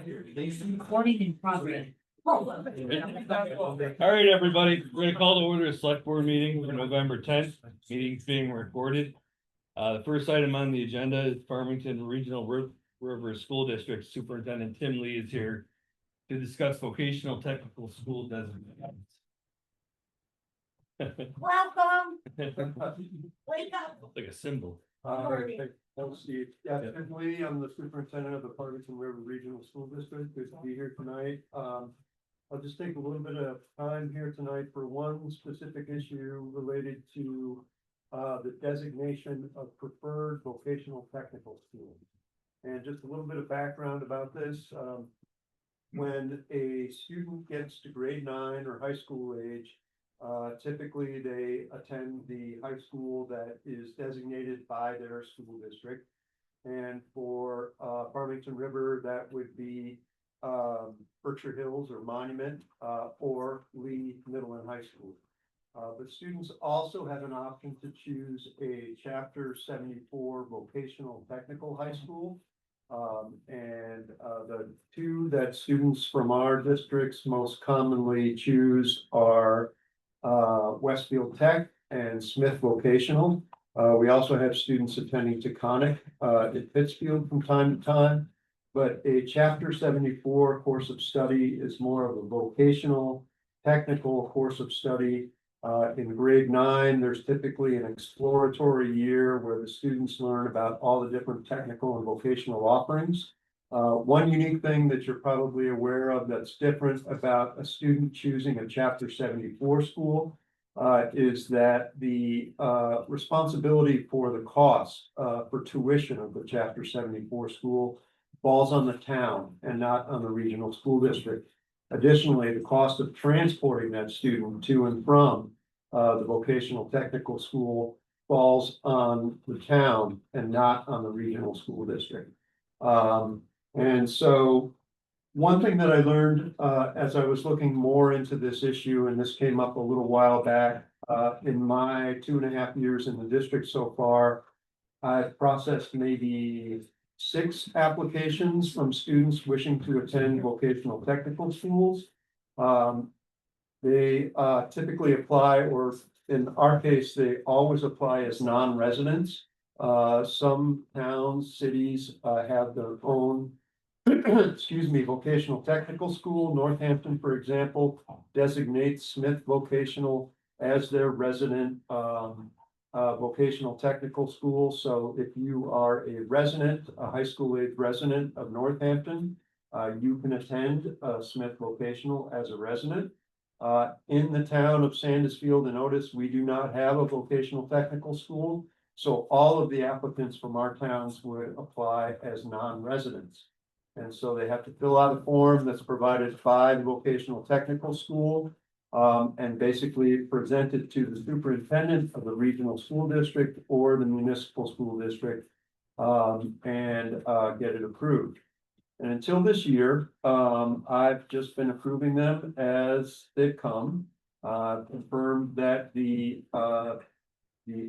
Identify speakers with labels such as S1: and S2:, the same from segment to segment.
S1: Recording in progress.
S2: All right, everybody, we're gonna call to order a select board meeting for November 10th. Meeting's being recorded. The first item on the agenda is Farmington Regional River School District Superintendent Tim Lee is here to discuss vocational technical school designations.
S1: Welcome. Wake up.
S2: Like a symbol.
S3: Thanks, Steve. Yeah, Tim Lee, I'm the superintendent of the Farmington River Regional School District. Good to be here tonight. I'll just take a little bit of time here tonight for one specific issue related to the designation of preferred vocational technical schools. And just a little bit of background about this. When a student gets to grade 9 or high school age, typically they attend the high school that is designated by their school district. And for Farmington River, that would be Berkshire Hills or Monument or Lee Middle and High School. But students also have an option to choose a Chapter 74 vocational technical high school. The two that students from our districts most commonly choose are Westfield Tech and Smith Vocational. We also have students attending Taconic at Pittsfield from time to time, but a Chapter 74 course of study is more of a vocational technical course of study. In grade 9, there's typically an exploratory year where the students learn about all the different technical and vocational offerings. One unique thing that you're probably aware of that's different about a student choosing a Chapter 74 school is that the responsibility for the cost for tuition of the Chapter 74 school falls on the town and not on the regional school district. Additionally, the cost of transporting that student to and from the vocational technical school falls on the town and not on the regional school district. And so one thing that I learned as I was looking more into this issue, and this came up a little while back, in my 2.5 years in the district so far, I've processed maybe 6 applications from students wishing to attend vocational technical schools. They typically apply, or in our case, they always apply as non-residents. Some towns, cities have their own excuse me, vocational technical school. Northampton, for example, designates Smith Vocational as their resident vocational technical school. So if you are a resident, a high school age resident of Northampton, you can attend Smith Vocational as a resident. In the town of Sandisfield and Otis, we do not have a vocational technical school. So all of the applicants from our towns would apply as non-residents. And so they have to fill out a form that's provided by the vocational technical school and basically present it to the superintendent of the regional school district or the municipal school district and get it approved. And until this year, I've just been approving them as they come. Confirmed that the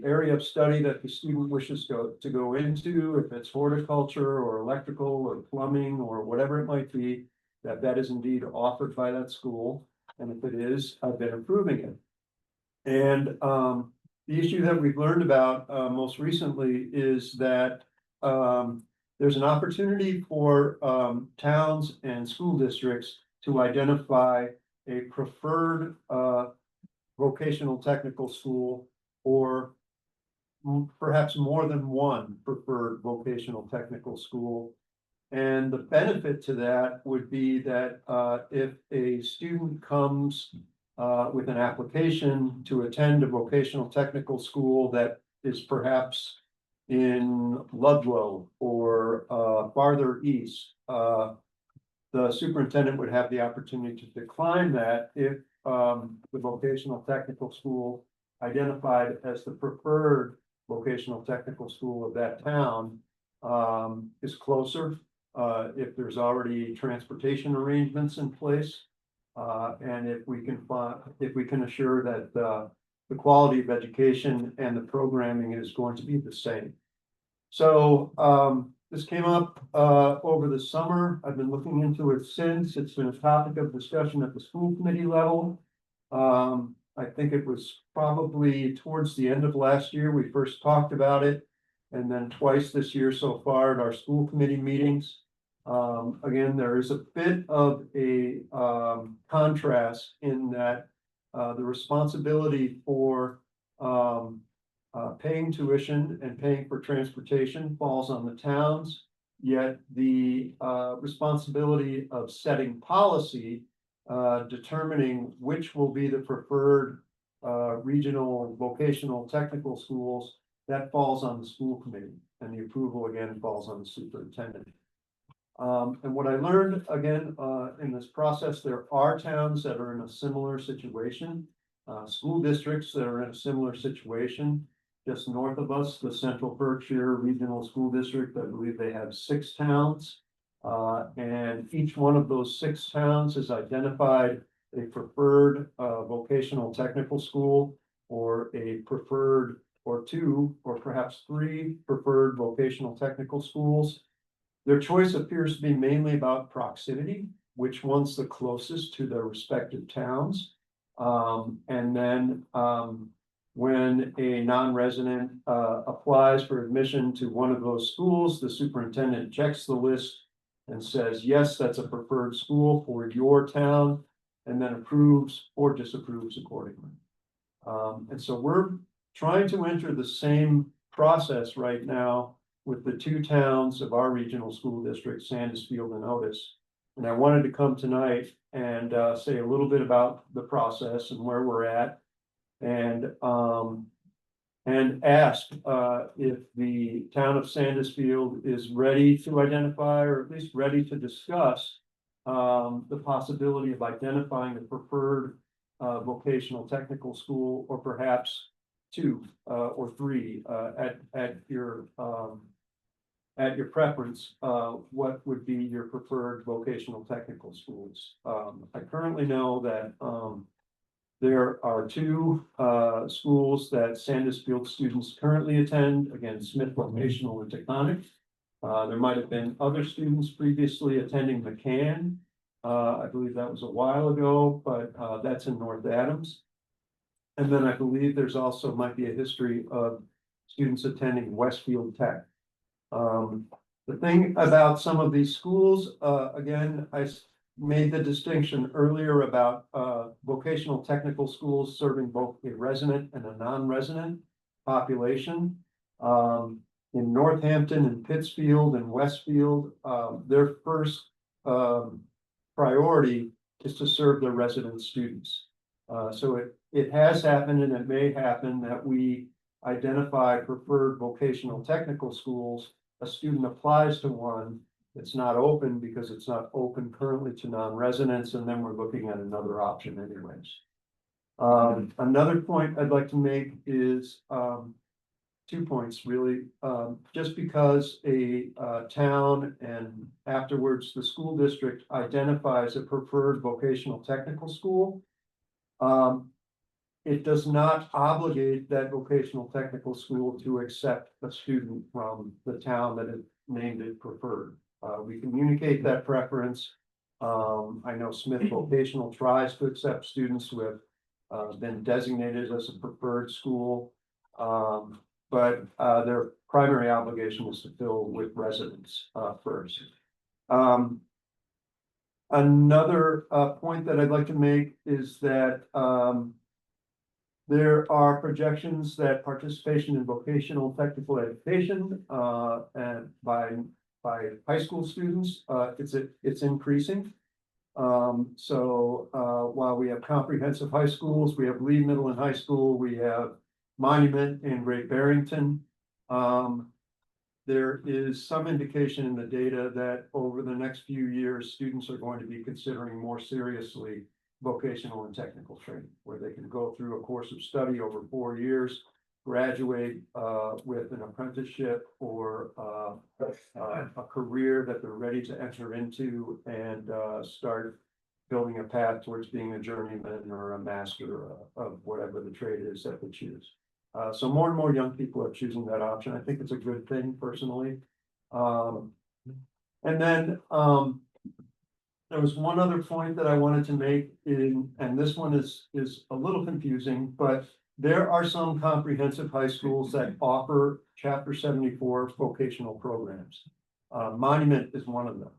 S3: area of study that the student wishes to go into, if it's horticulture or electrical or plumbing or whatever it might be, that is indeed offered by that school. And if it is, I've been approving it. And the issue that we've learned about most recently is that there's an opportunity for towns and school districts to identify a preferred vocational technical school, or perhaps more than one preferred vocational technical school. And the benefit to that would be that if a student comes with an application to attend a vocational technical school that is perhaps in Ludlow or farther east, the superintendent would have the opportunity to decline that if the vocational technical school identified as the preferred vocational technical school of that town is closer, if there's already transportation arrangements in place, and if we can assure that the quality of education and the programming is going to be the same. So this came up over the summer. I've been looking into it since. It's been a topic of discussion at the school committee level. I think it was probably towards the end of last year, we first talked about it. And then twice this year so far at our school committee meetings. Again, there is a bit of a contrast in that the responsibility for paying tuition and paying for transportation falls on the towns. Yet the responsibility of setting policy, determining which will be the preferred regional vocational technical schools, that falls on the school committee, and the approval again falls on the superintendent. And what I learned again in this process, there are towns that are in a similar situation, school districts that are in a similar situation. Just north of us, the Central Berkshire Regional School District, I believe they have 6 towns. And each one of those 6 towns has identified a preferred vocational technical school, or a preferred, or 2, or perhaps 3 preferred vocational technical schools. Their choice appears to be mainly about proximity, which one's the closest to their respective towns. And then when a non-resident applies for admission to one of those schools, the superintendent checks the list and says, yes, that's a preferred school for your town, and then approves or disapproves accordingly. And so we're trying to enter the same process right now with the 2 towns of our regional school district, Sandisfield and Otis. And I wanted to come tonight and say a little bit about the process and where we're at, and ask if the town of Sandisfield is ready to identify, or at least ready to discuss the possibility of identifying a preferred vocational technical school, or perhaps 2 or 3 at your preference, what would be your preferred vocational technical schools. I currently know that there are 2 schools that Sandisfield students currently attend, again, Smith Vocational and Taconic. There might have been other students previously attending McCann. I believe that was a while ago, but that's in North Adams. And then I believe there's also might be a history of students attending Westfield Tech. The thing about some of these schools, again, I made the distinction earlier about vocational technical schools serving both a resident and a non-resident population. In Northampton and Pittsfield and Westfield, their first priority is to serve their resident students. So it has happened, and it may happen, that we identify preferred vocational technical schools. A student applies to one, it's not open because it's not open currently to non-residents, and then we're looking at another option anyways. Another point I'd like to make is 2 points really. Just because a town and afterwards the school district identifies a preferred vocational technical school, it does not obligate that vocational technical school to accept a student from the town that it named it preferred. We communicate that preference. I know Smith Vocational tries to accept students who have been designated as a preferred school, but their primary obligation is to fill with residents first. Another point that I'd like to make is that there are projections that participation in vocational technical education and by high school students, it's increasing. So while we have comprehensive high schools, we have Lee Middle and High School, we have Monument in Great Barrington. There is some indication in the data that over the next few years, students are going to be considering more seriously vocational and technical training, where they can go through a course of study over 4 years, graduate with an apprenticeship or a career that they're ready to enter into, and start building a path towards being a journeyman or a master of whatever the trade is that they choose. So more and more young people are choosing that option. I think it's a good thing personally. And then, there was one other point that I wanted to make and this one is a little confusing, but there are some comprehensive high schools that offer Chapter 74 vocational programs. Monument is one of them.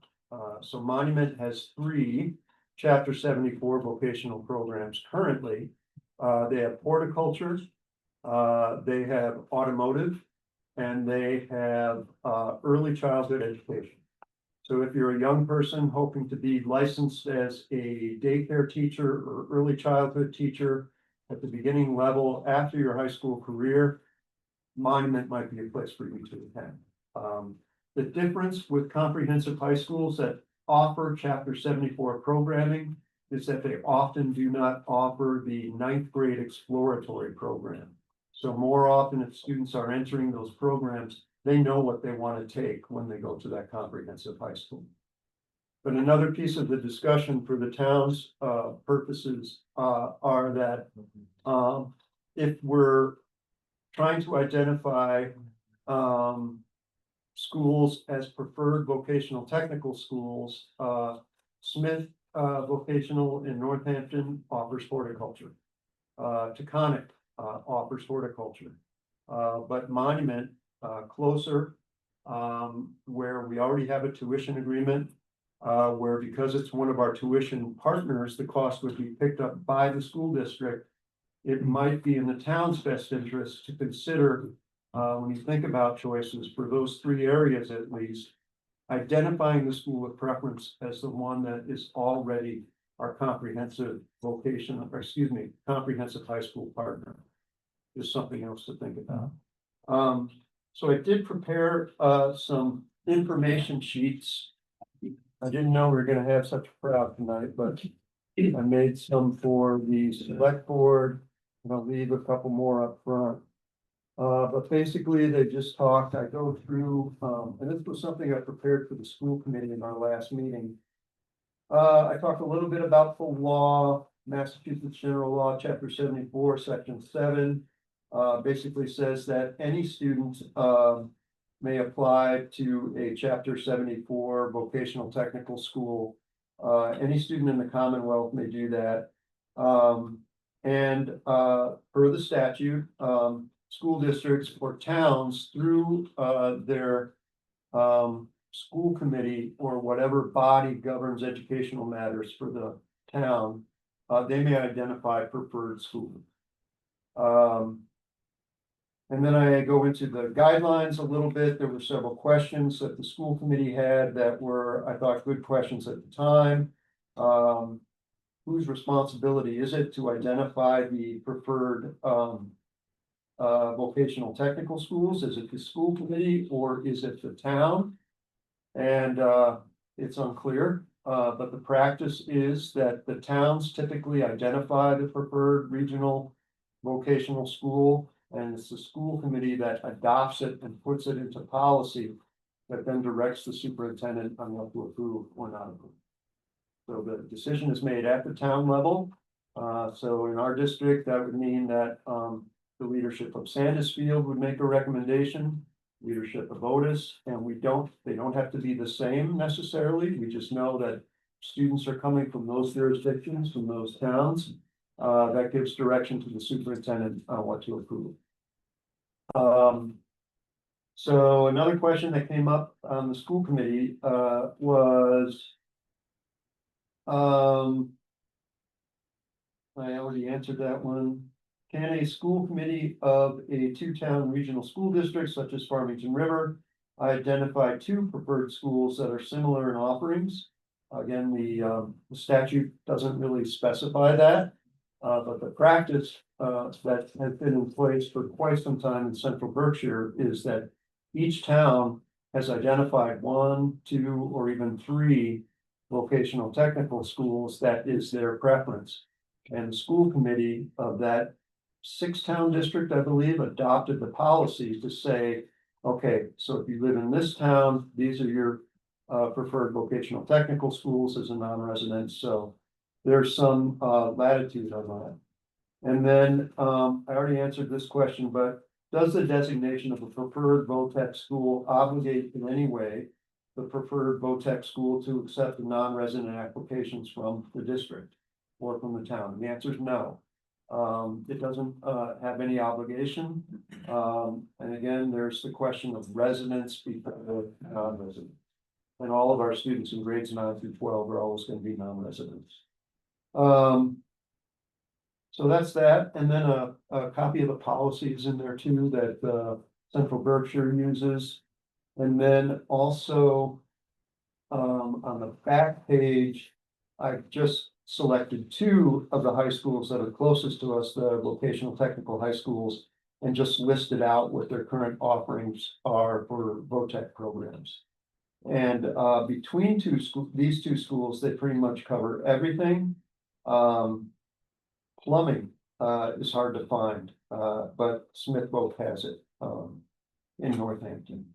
S3: So Monument has 3 Chapter 74 vocational programs currently. They have horticulture, they have automotive, and they have early childhood education. So if you're a young person hoping to be licensed as a daycare teacher or early childhood teacher at the beginning level after your high school career, Monument might be a place for you to attend. The difference with comprehensive high schools that offer Chapter 74 programming is that they often do not offer the 9th grade exploratory program. So more often, if students are entering those programs, they know what they want to take when they go to that comprehensive high school. But another piece of the discussion for the town's purposes are that if we're trying to identify schools as preferred vocational technical schools, Smith Vocational in Northampton offers horticulture. Taconic offers horticulture. But Monument, closer, where we already have a tuition agreement, where because it's one of our tuition partners, the cost would be picked up by the school district. It might be in the town's best interest to consider, when you think about choices for those 3 areas at least, identifying the school of preference as the one that is already our comprehensive vocation, or excuse me, comprehensive high school partner is something else to think about. So I did prepare some information sheets. I didn't know we were gonna have such a crowd tonight, but I made some for the select board. And I'll leave a couple more up front. But basically, they just talked, I go through, and this was something I prepared for the school committee in our last meeting. I talked a little bit about the law, Massachusetts General Law, Chapter 74, Section 7. Basically says that any student may apply to a Chapter 74 vocational technical school. Any student in the Commonwealth may do that. And per the statute, school districts or towns through their school committee or whatever body governs educational matters for the town, they may identify preferred schools. And then I go into the guidelines a little bit. There were several questions that the school committee had that were, I thought, good questions at the time. Whose responsibility is it to identify the preferred vocational technical schools? Is it the school committee or is it the town? And it's unclear, but the practice is that the towns typically identify the preferred regional vocational school, and it's the school committee that adopts it and puts it into policy that then directs the superintendent on what to approve or not approve. So the decision is made at the town level. So in our district, that would mean that the leadership of Sandisfield would make a recommendation, leadership of Otis, and they don't have to be the same necessarily. We just know that students are coming from those jurisdictions, from those towns. That gives direction to the superintendent on what to approve. So another question that came up on the school committee was I already answered that one. Can a school committee of a 2-town regional school district such as Farmington River identify 2 preferred schools that are similar in offerings? Again, the statute doesn't really specify that, but the practice that has been in place for quite some time in Central Berkshire is that each town has identified 1, 2, or even 3 vocational technical schools that is their preference. And the school committee of that 6-town district, I believe, adopted the policy to say, okay, so if you live in this town, these are your preferred vocational technical schools as a non-resident. So there's some latitude on that. And then I already answered this question, but does the designation of a preferred VOTEC school obligate in any way the preferred VOTEC school to accept the non-resident applications from the district or from the town? The answer is no. It doesn't have any obligation. And again, there's the question of residence before non-resident. And all of our students in grades 9 through 12 are always going to be non-residents. So that's that, and then a copy of the policy is in there too that Central Berkshire uses. And then also on the back page, I've just selected 2 of the high schools that are closest to us, the vocational technical high schools, and just listed out what their current offerings are for VOTEC programs. And between these 2 schools, they pretty much cover everything. Plumbing is hard to find, but Smith both has it in Northampton.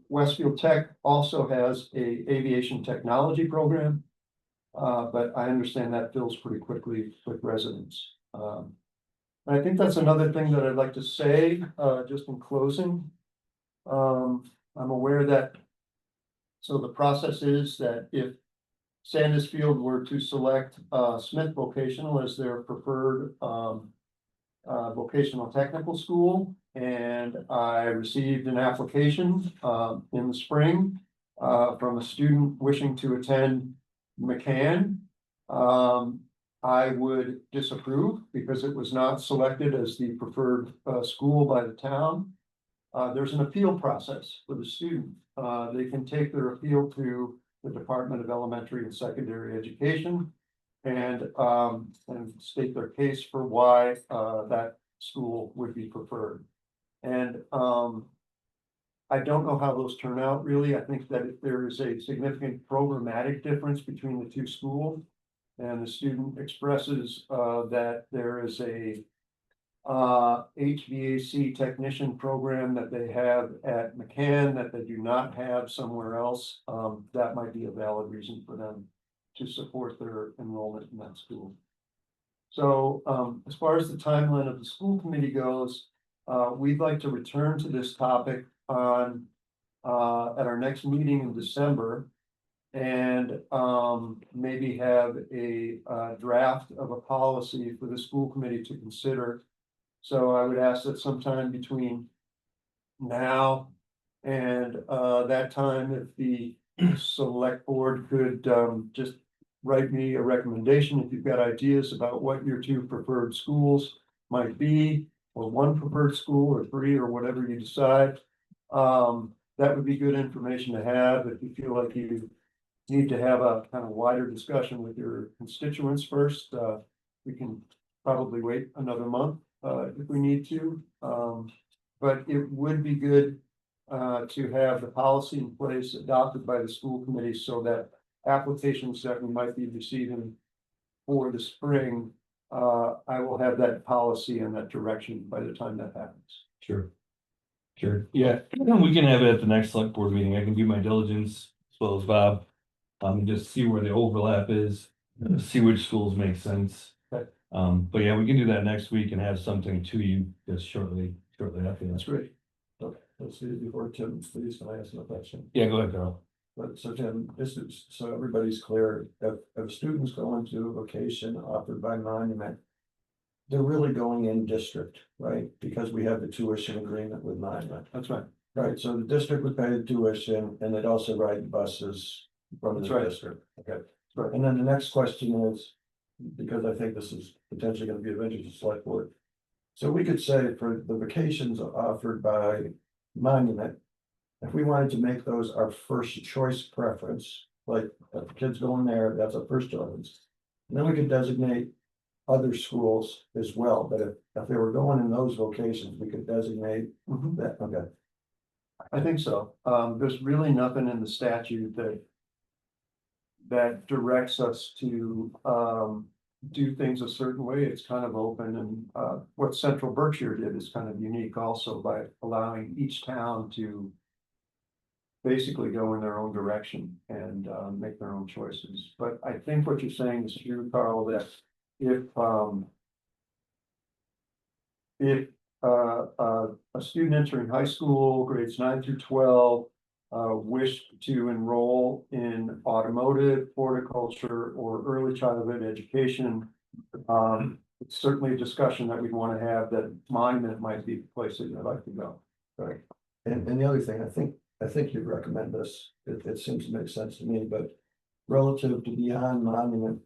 S3: Westfield Tech also has a aviation technology program, but I understand that fills pretty quickly with residents. I think that's another thing that I'd like to say, just in closing. I'm aware that, so the process is that if Sandisfield were to select Smith Vocational as their preferred vocational technical school, and I received an application in the spring from a student wishing to attend McCann. I would disapprove because it was not selected as the preferred school by the town. There's an appeal process for the student. They can take their appeal to the Department of Elementary and Secondary Education and state their case for why that school would be preferred. And I don't know how those turn out really. I think that if there is a significant programmatic difference between the 2 schools, and the student expresses that there is a HVAC technician program that they have at McCann that they do not have somewhere else, that might be a valid reason for them to support their enrollment in that school. So as far as the timeline of the school committee goes, we'd like to return to this topic on at our next meeting in December, and maybe have a draft of a policy for the school committee to consider. So I would ask that sometime between now and that time, if the select board could just write me a recommendation if you've got ideas about what your 2 preferred schools might be, or 1 preferred school, or 3, or whatever you decide. That would be good information to have if you feel like you need to have a kind of wider discussion with your constituents first. We can probably wait another month if we need to. But it would be good to have the policy in place adopted by the school committee so that applications that we might be receiving for the spring, I will have that policy and that direction by the time that happens.
S2: Sure. Sure, yeah, we can have it at the next select board meeting. I can do my diligence as well as Bob. Just see where the overlap is, see which schools make sense.
S3: Okay.
S2: But yeah, we can do that next week and have something to you just shortly after
S3: That's
S2: that.
S3: great. Okay, let's see, before Tim, please, can I ask a question?
S2: Yeah, go ahead, Carl.
S3: But so Tim, this is, so everybody's clear, if students go into a vocation offered by Monument, they're really going in district, right? Because we have the tuition agreement with Monument. That's right. Right, so the district would pay the tuition and they'd also ride buses from the district. Okay, right. And then the next question is, because I think this is potentially going to be of interest to select board. So we could say for the vacations offered by Monument, if we wanted to make those our first choice preference, like if the kids going there, that's a first choice. And then we could designate other schools as well, but if they were going in those vocations, we could designate that. Okay. I think so. There's really nothing in the statute that directs us to do things a certain way. It's kind of open, and what Central Berkshire did is kind of unique also by allowing each town to basically go in their own direction and make their own choices. But I think what you're saying is true, Carl, that if a student entering high school, grades 9 through 12, wished to enroll in automotive, horticulture, or early childhood education, it's certainly a discussion that we'd want to have, that Monument might be the place that you'd like to go.
S4: Right. And the other thing, I think you'd recommend this, it seems to make sense to me, but relative to beyond Monument,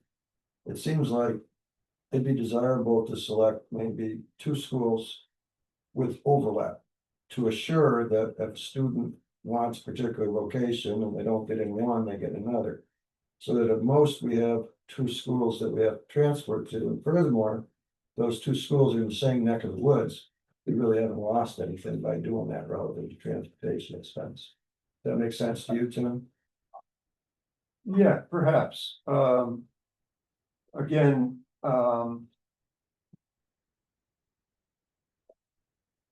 S4: it seems like it'd be desirable to select maybe 2 schools with overlap to assure that if a student wants a particular location and they don't get in one, they get another. So that at most we have 2 schools that we have transferred to, and furthermore, those 2 schools are in the same neck of the woods. We really haven't lost anything by doing that relative to transportation expense. That makes sense to you, Tim?
S3: Yeah, perhaps. Again,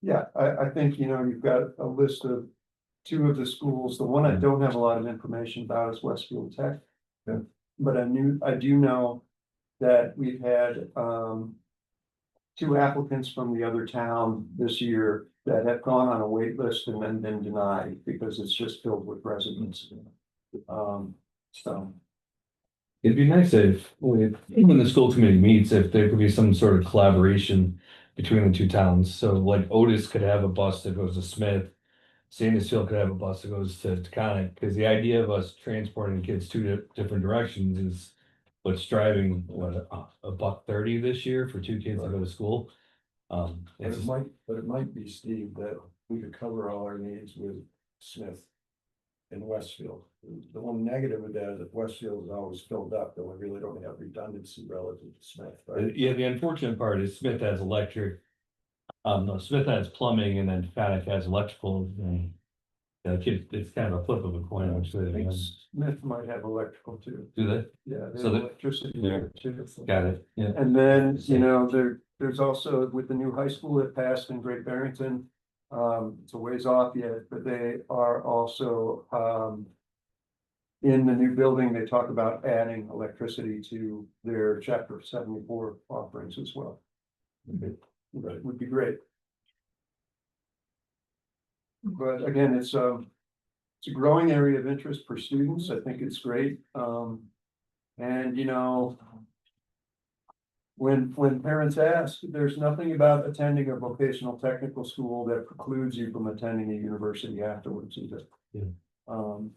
S3: yeah, I think, you know, you've got a list of 2 of the schools. The one I don't have a lot of information about is Westfield Tech.
S4: Yeah.
S3: But I do know that we've had 2 applicants from the other town this year that have gone on a wait list and then been denied because it's just filled with residents. So.
S2: It'd be nice if, when the school committee meets, if there could be some sort of collaboration between the 2 towns. So like Otis could have a bus that goes to Smith. Sandisfield could have a bus that goes to Taconic, because the idea of us transporting kids 2 different directions is what's driving, what, $130 this year for 2 kids to go to school.
S4: But
S2: It's
S4: it might be, Steve, that we could cover all our needs with Smith and Westfield. The one negative with that is that Westfield is always filled up, but we really don't have redundancy relative to Smith, right?
S2: yeah, the unfortunate part is Smith has electric. No, Smith has plumbing and then Taconic has electrical. And it's kind of a flip of a coin, which
S3: I
S2: they
S3: think Smith might have electrical too.
S2: do they.
S3: Yeah, they
S2: So
S3: have
S2: the-
S3: electricity
S2: Yeah.
S3: there too.
S2: Got it, yeah.
S3: And then, you know, there's also with the new high school that passed in Great Barrington. It's a ways off yet, but they are also, in the new building, they talk about adding electricity to their chapter 74 offerings as well. Would be great. But again, it's a growing area of interest for students. I think it's great. And you know, when parents ask, there's nothing about attending a vocational technical school that precludes you from attending a university afterwards either.
S2: Yeah.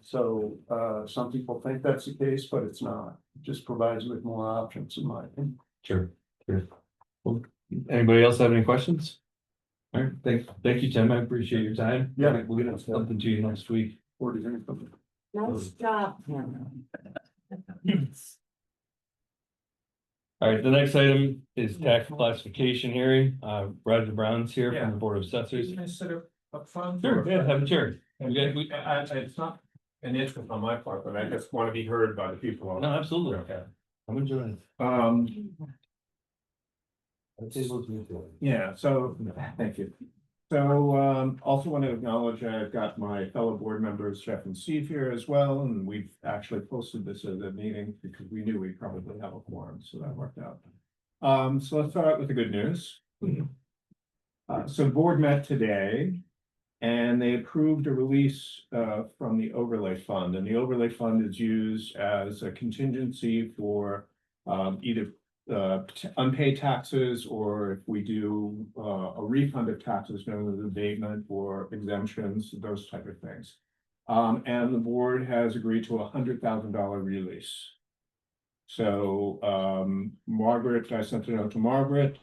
S3: Some people think that's the case, but it's not. It just provides you with more options, in my opinion.
S2: Sure. Well, anybody else have any questions? All right, thank you, Tim. I appreciate your time.
S3: Yeah.
S2: We'll get something to you next week.
S3: Or does anything?
S1: Nice job, Tim.
S2: All right, the next item is tax classification hearing. Roger Brown's here from the Board of Assessors.
S5: Can I sit up front?
S2: Sure, yeah, have a chair.
S5: It's not an interest on my part, but I just want to be heard by the people.
S2: No, absolutely.
S5: Okay.
S2: I'm enjoying
S5: Yeah, so, thank you. So, also want to acknowledge I've got my fellow board members, Jeff and Steve here as well, and we've actually posted this as a meeting because we knew we'd probably have a quorum, so that worked out. So let's start out with the good news. So board met today and they approved a release from the overlay fund, and the overlay fund is used as a contingency for either unpaid taxes, or if we do a refund of taxes, known as abatement or exemptions, those type of things. And the board has agreed to $100,000 release. So Margaret, I sent it out to Margaret.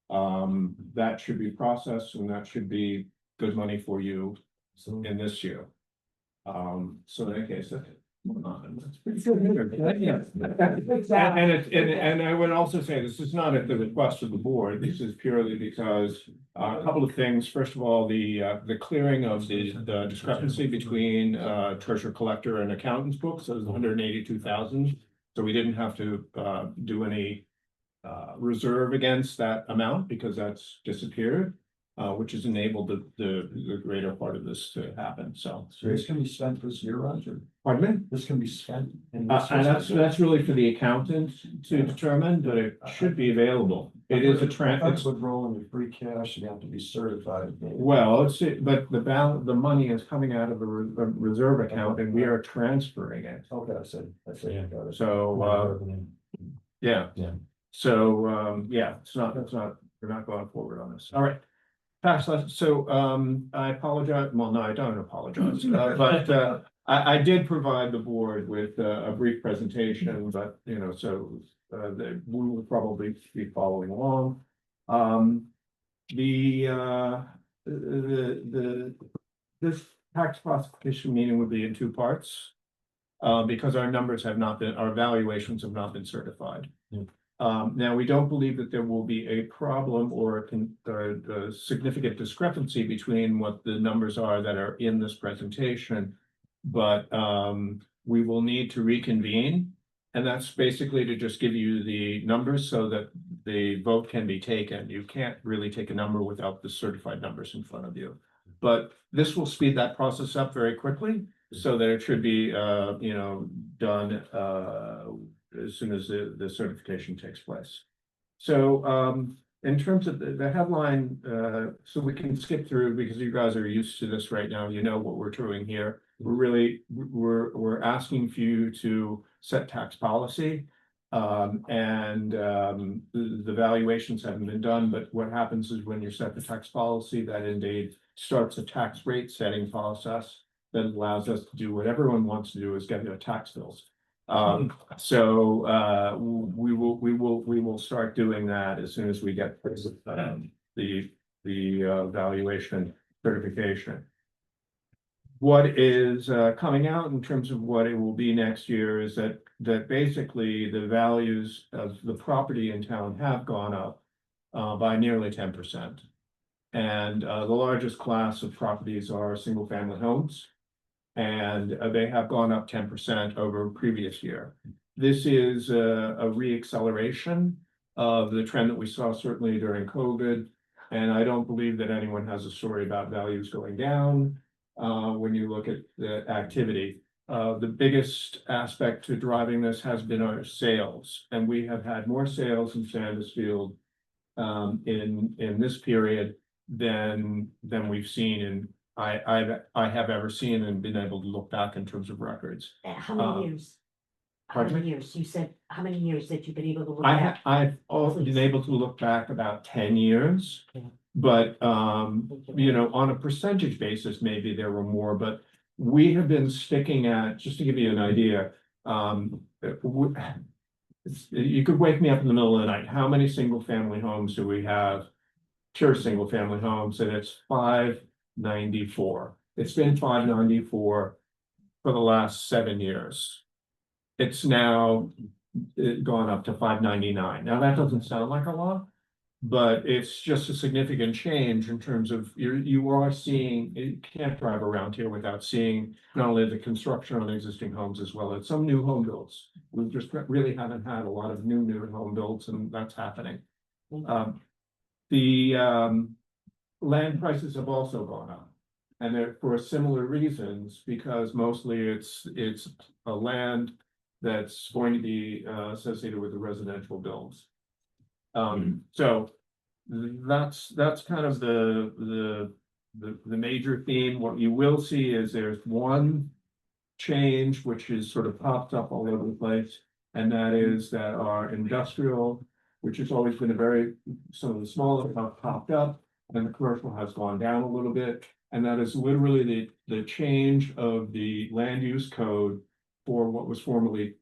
S5: That should be processed and that should be good money for you in this year. So in that case, that's pretty good. And I would also say this is not at the request of the board. This is purely because a couple of things. First of all, the clearing of the discrepancy between treasurer collector and accountant's books is 182,000. So we didn't have to do any reserve against that amount because that's disappeared. which has enabled the greater part of this to happen, so.
S4: So this can be spent this year, Roger?
S5: Pardon me?
S4: This can be spent. in
S5: And
S4: this
S5: that's really for the accountant to determine, but it should be available. It is a
S4: That's would roll into free cash, you have to be certified.
S5: well, but the money is coming out of a reserve account and we are transferring it.
S4: Okay, I said, got it.
S5: So, yeah.
S2: Yeah.
S5: So, yeah, we're not going forward on this. All right. Pass, so, I apologize. Well, no, I don't apologize, but, I did provide the board with a brief presentation, but, you know, so, we will probably be following along. This tax classification meeting would be in two parts. Because our numbers have not been, our valuations have not been certified. Now, we don't believe that there will be a problem or a significant discrepancy between what the numbers are that are in this presentation. But we will need to reconvene. And that's basically to just give you the numbers so that the vote can be taken. You can't really take a number without the certified numbers in front of you. But this will speed that process up very quickly so that it should be, you know, done as soon as the certification takes place. So in terms of the headline, so we can skip through because you guys are used to this right now. You know what we're doing here. We're asking for you to set tax policy. The valuations haven't been done, but what happens is when you set the tax policy, that indeed starts a tax rate setting process that allows us to do what everyone wants to do, is get their tax bills. So we will start doing that as soon as we get the valuation certification. What is coming out in terms of what it will be next year is that basically the values of the property in town have gone up by nearly 10%. And the largest class of properties are single family homes. And they have gone up 10% over previous year. This is a reacceleration of the trend that we saw certainly during COVID. And I don't believe that anyone has a story about values going down when you look at the activity. The biggest aspect to driving this has been our sales. And we have had more sales in Sandisfield in this period than we've seen in I have ever seen and been able to look back in terms of records.
S1: How many years? How
S5: pardon
S1: many years? You said, how many years that you've been able to look
S5: I've
S1: back?
S5: also been able to look back about 10 years.
S1: Yeah.
S5: But you know, on a percentage basis, maybe there were more, but we have been sticking at, just to give you an idea, you could wake me up in the middle of the night. How many single family homes do we have? Pure single family homes, and it's 594. It's been 594 for the last 7 years. It's now gone up to 599. Now that doesn't sound like a lot, but it's just a significant change in terms of you are seeing, you can't drive around here without seeing not only the construction on existing homes as well as some new home builds. We just really haven't had a lot of new home builds, and that's happening. The land prices have also gone up, and they're for similar reasons, because mostly it's a land that's going to be associated with the residential builds. So that's kind of the major theme. What you will see is there's one change which is sort of popped up all over the place, and that is that our industrial, which has always been some of the smaller have popped up, and the commercial has gone down a little bit. And that is literally the change of the land use code for what was formerly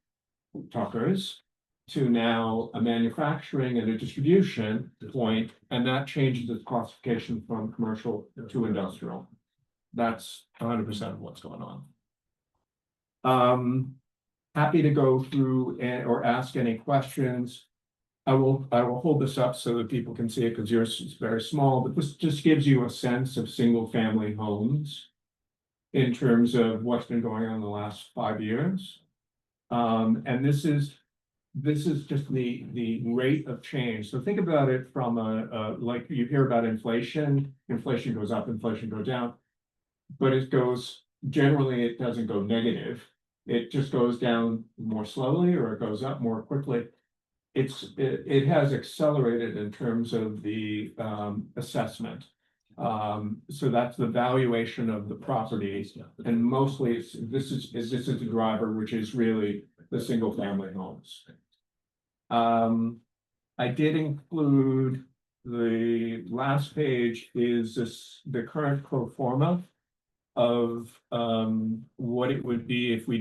S5: Tucker's to now a manufacturing and a distribution point, and that changes the classification from commercial to industrial. That's 100% of what's going on. Happy to go through or ask any questions. I will hold this up so that people can see it, because yours is very small, but this just gives you a sense of single family homes in terms of what's been going on in the last 5 years. And this is this is just the rate of change. So think about it from like you hear about inflation, inflation goes up, inflation goes down. But it goes, generally, it doesn't go negative. It just goes down more slowly or it goes up more quickly. It has accelerated in terms of the assessment. So that's the valuation of the properties, and mostly this is the driver, which is really the single family homes. I did include the last page is the current pro forma of what it would be if we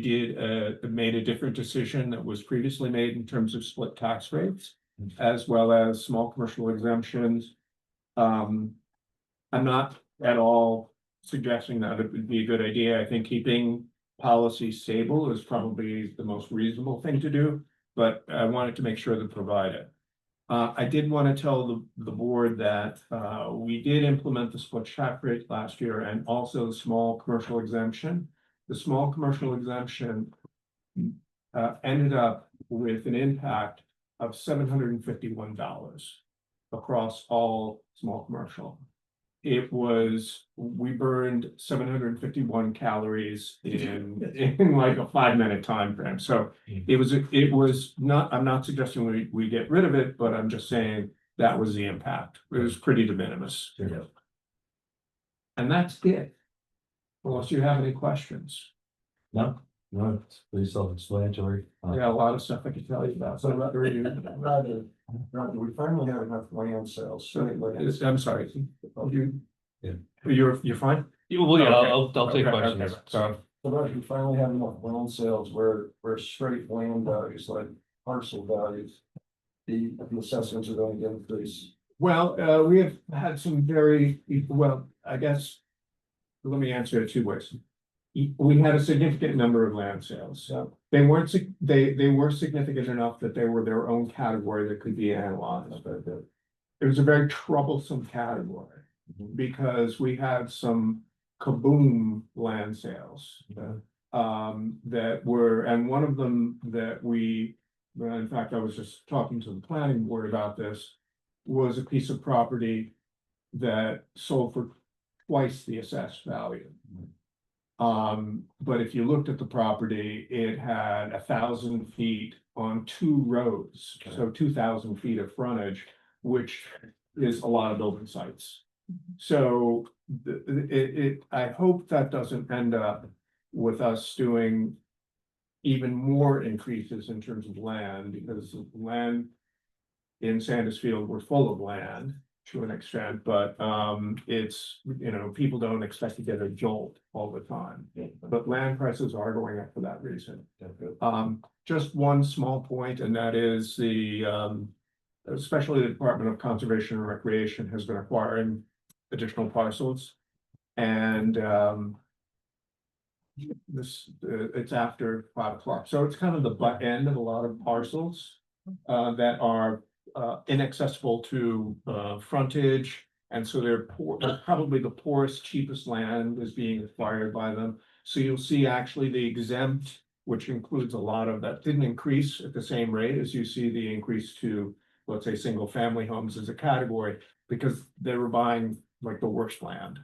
S5: made a different decision that was previously made in terms of split tax rates, as well as small commercial exemptions. I'm not at all suggesting that it would be a good idea. I think keeping policy stable is probably the most reasonable thing to do, but I wanted to make sure to provide it. I did want to tell the board that we did implement the split tax rate last year and also the small commercial exemption. The small commercial exemption ended up with an impact of $751 across all small commercial. It was, we burned 751 calories in like a 5-minute time frame. So it was not, I'm not suggesting we get rid of it, but I'm just saying that was the impact. It was pretty de minimis.
S4: Yeah.
S5: And that's it. Unless you have any questions.
S6: No, it's pretty self-explanatory.
S5: Yeah, a lot of stuff I could tell you about. So
S4: Roger, we finally have enough land sales.
S5: I'm sorry.
S6: Yeah.
S5: You're fine?
S2: Well, yeah,
S5: Okay.
S2: I'll take
S5: Okay,
S2: questions.
S5: okay. So,
S4: So Roger, we finally have enough land sales where straight land values like parcel values. The assessments are going to increase.
S5: well, we have had some very, well, I guess. Let me answer it 2 ways. We had a significant number of land sales.
S4: Yeah.
S5: They weren't, they were significant enough that they were their own category that could be analyzed. It was a very troublesome category because we had some kaboom land sales. That were, and one of them that well, in fact, I was just talking to the planning board about this, was a piece of property that sold for twice the assessed value. But if you looked at the property, it had 1,000 feet on 2 roads, so 2,000 feet of frontage, which is a lot of building sites. So I hope that doesn't end up with us doing even more increases in terms of land, because land in Sandisfield, we're full of land to an extent, but it's, people don't expect to get a jolt all the time. But land prices are going up for that reason. Just one small point, and that is especially the Department of Conservation and Recreation has been acquiring additional parcels. And it's after 5 o'clock, so it's kind of the butt end of a lot of parcels that are inaccessible to frontage, and so they're probably the poorest, cheapest land is being acquired by them. So you'll see actually the exempt, which includes a lot of that, didn't increase at the same rate as you see the increase to, let's say, single family homes as a category, because they were buying like the worst land.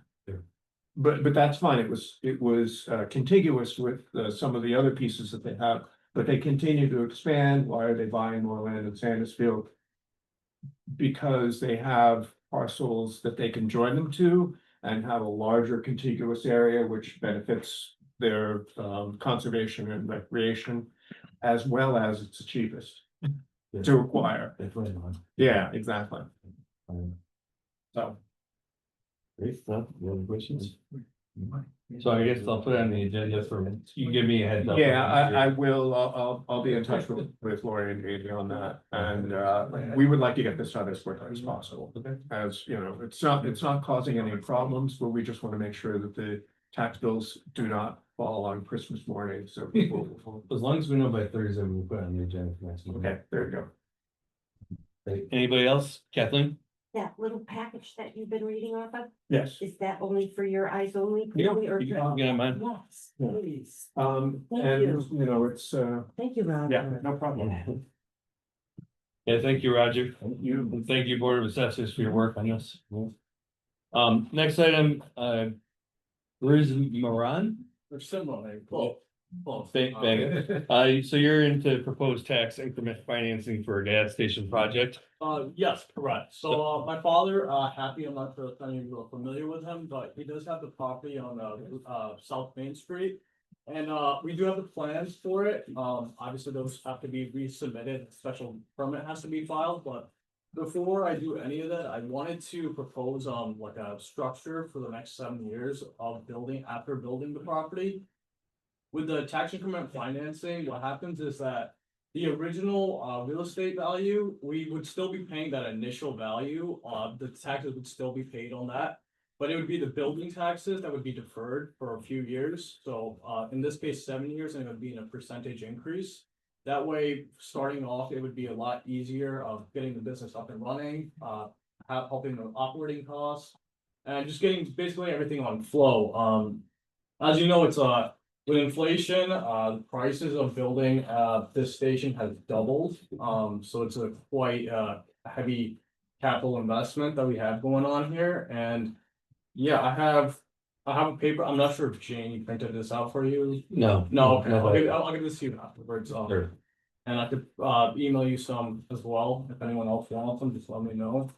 S5: But that's fine. It was contiguous with some of the other pieces that they have, but they continue to expand. Why are they buying more land in Sandisfield? Because they have parcels that they can join them to and have a larger contiguous area, which benefits their conservation and recreation, as well as it's the cheapest to acquire. Yeah, exactly. So.
S6: Great, no, any other questions?
S2: So I guess I'll put it on the agenda for, you give me a heads up.
S5: Yeah, I will, I'll be in touch with Lori and Adrian on that, and we would like to get this done as quickly as possible. As you know, it's not causing any problems, but we just want to make sure that the tax bills do not fall on Christmas morning, so people.
S2: As long as we know by Thursday, we'll put it on the agenda for next month.
S5: Okay, there you go.
S2: Anybody else? Kathleen?
S1: That little package that you've been reading off of,
S5: Yes.
S1: is that only for your eyes only?
S2: Yeah,
S1: Or
S2: you can get on mine.
S1: Yes,
S5: Yeah.
S1: please.
S5: And
S1: Thank you.
S5: it's
S1: Thank you, Rob.
S5: yeah, no problem.
S2: Yeah, thank you, Roger.
S5: You.
S2: And thank you, Board of Assessors, for your work on this. Next item, Riz Moran.
S5: Or similar, close.
S2: Bang. So you're into proposed tax increment financing for a gas station project?
S7: Yes, correct. So, my father, Happy, I'm not sure if any of you are familiar with him, but he does have the property on, South Main Street. And, we do have the plans for it. Obviously those have to be resubmitted, special permit has to be filed, but before I do any of that, I wanted to propose, like a structure for the next 7 years of building, after building the property. With the tax increment financing, what happens is that the original real estate value, we would still be paying that initial value, the taxes would still be paid on that. But it would be the building taxes that would be deferred for a few years, so in this case, 7 years, and it would be in a percentage increase. That way, starting off, it would be a lot easier of getting the business up and running, helping the operating costs. And just getting basically everything on flow, as you know, it's with inflation, the prices of building this station has doubled. So it's a quite heavy capital investment that we have going on here. And yeah, I have a paper. I'm not sure if Jane printed this out for you.
S2: No.
S7: No, okay, I'll give this to you afterwards.
S2: Sure.
S7: And I could email you some as well. If anyone else wants them, just let me know.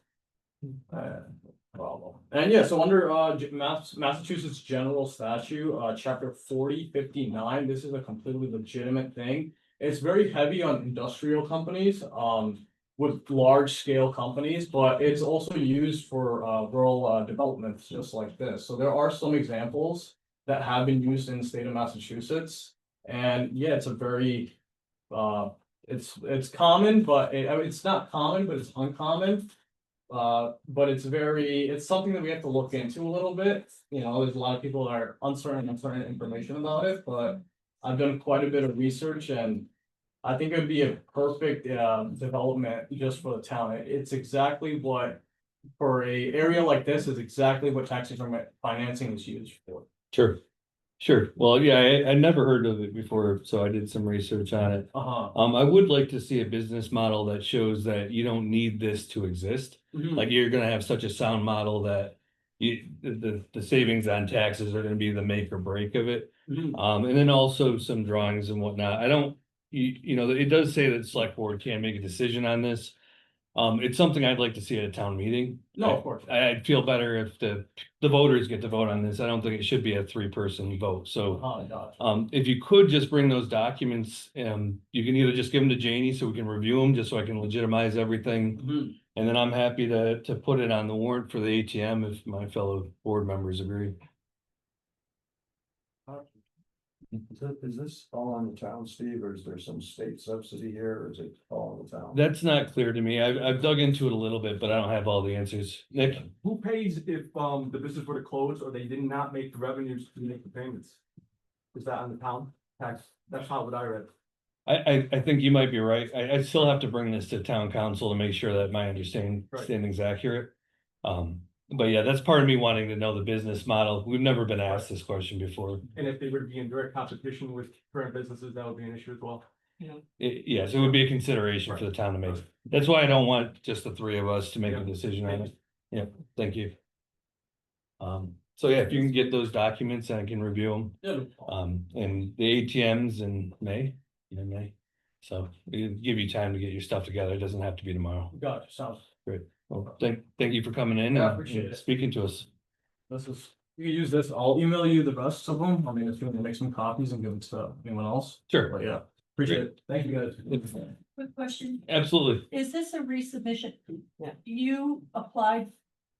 S7: Problem. And yeah, so under Massachusetts General Statute, chapter 4059, this is a completely legitimate thing. It's very heavy on industrial companies, with large scale companies, but it's also used for rural developments just like this. So there are some examples that have been used in the state of Massachusetts. And yeah, it's a very it's common, but I mean, it's not common, but it's uncommon. But it's something that we have to look into a little bit. You know, there's a lot of people that are uncertain information about it, but I've done quite a bit of research and I think it would be a perfect development just for the town. It's exactly what, for a area like this, is exactly what tax increment financing is used for.
S2: Sure. Well, yeah, I never heard of it before, so I did some research on it. I would like to see a business model that shows that you don't need this to exist. Like you're gonna have such a sound model that the savings on taxes are gonna be the make or break of it. And then also some drawings and whatnot. I don't, you know, it does say that the select board can't make a decision on this. It's something I'd like to see at a town meeting.
S7: No, of course.
S2: I'd feel better if the voters get to vote on this. I don't think it should be a 3-person vote, so.
S7: Gotcha.
S2: If you could just bring those documents, you can either just give them to Janie so we can review them, just so I can legitimize everything. And then I'm happy to put it on the warrant for the ATM if my fellow board members agree.
S4: Is this all on the town, Steve, or is there some state subsidy here, or is it all on the town?
S2: That's not clear to me. I've dug into it a little bit, but I don't have all the answers. Nick?
S8: Who pays if the business were to close or they did not make the revenues to make the payments? Is that on the town tax? That's how would I read it.
S2: I think you might be right. I still have to bring this to town council to make sure that my understanding is accurate. But yeah, that's part of me wanting to know the business model. We've never been asked this question before.
S8: And if they were to be in direct competition with current businesses, that would be an issue as well.
S2: Yes, it would be a consideration for the town to make. That's why I don't want just the three of us to make a decision on it. Yeah, thank you. So yeah, if you can get those documents, I can review them.
S7: Yeah.
S2: And the ATMs in May. So it'll give you time to get your stuff together. It doesn't have to be tomorrow.
S7: Gotcha, sounds.
S2: Great. Well, thank you for coming in
S7: Yeah,
S2: and
S7: appreciate it.
S2: speaking to us.
S7: This is, you can use this, I'll email you the rest of them, I mean, if you want to make some copies and give them to anyone else,
S2: Sure.
S7: but yeah, appreciate it, thank you guys.
S9: Quick question,
S2: Absolutely.
S9: is this a resubmission? You applied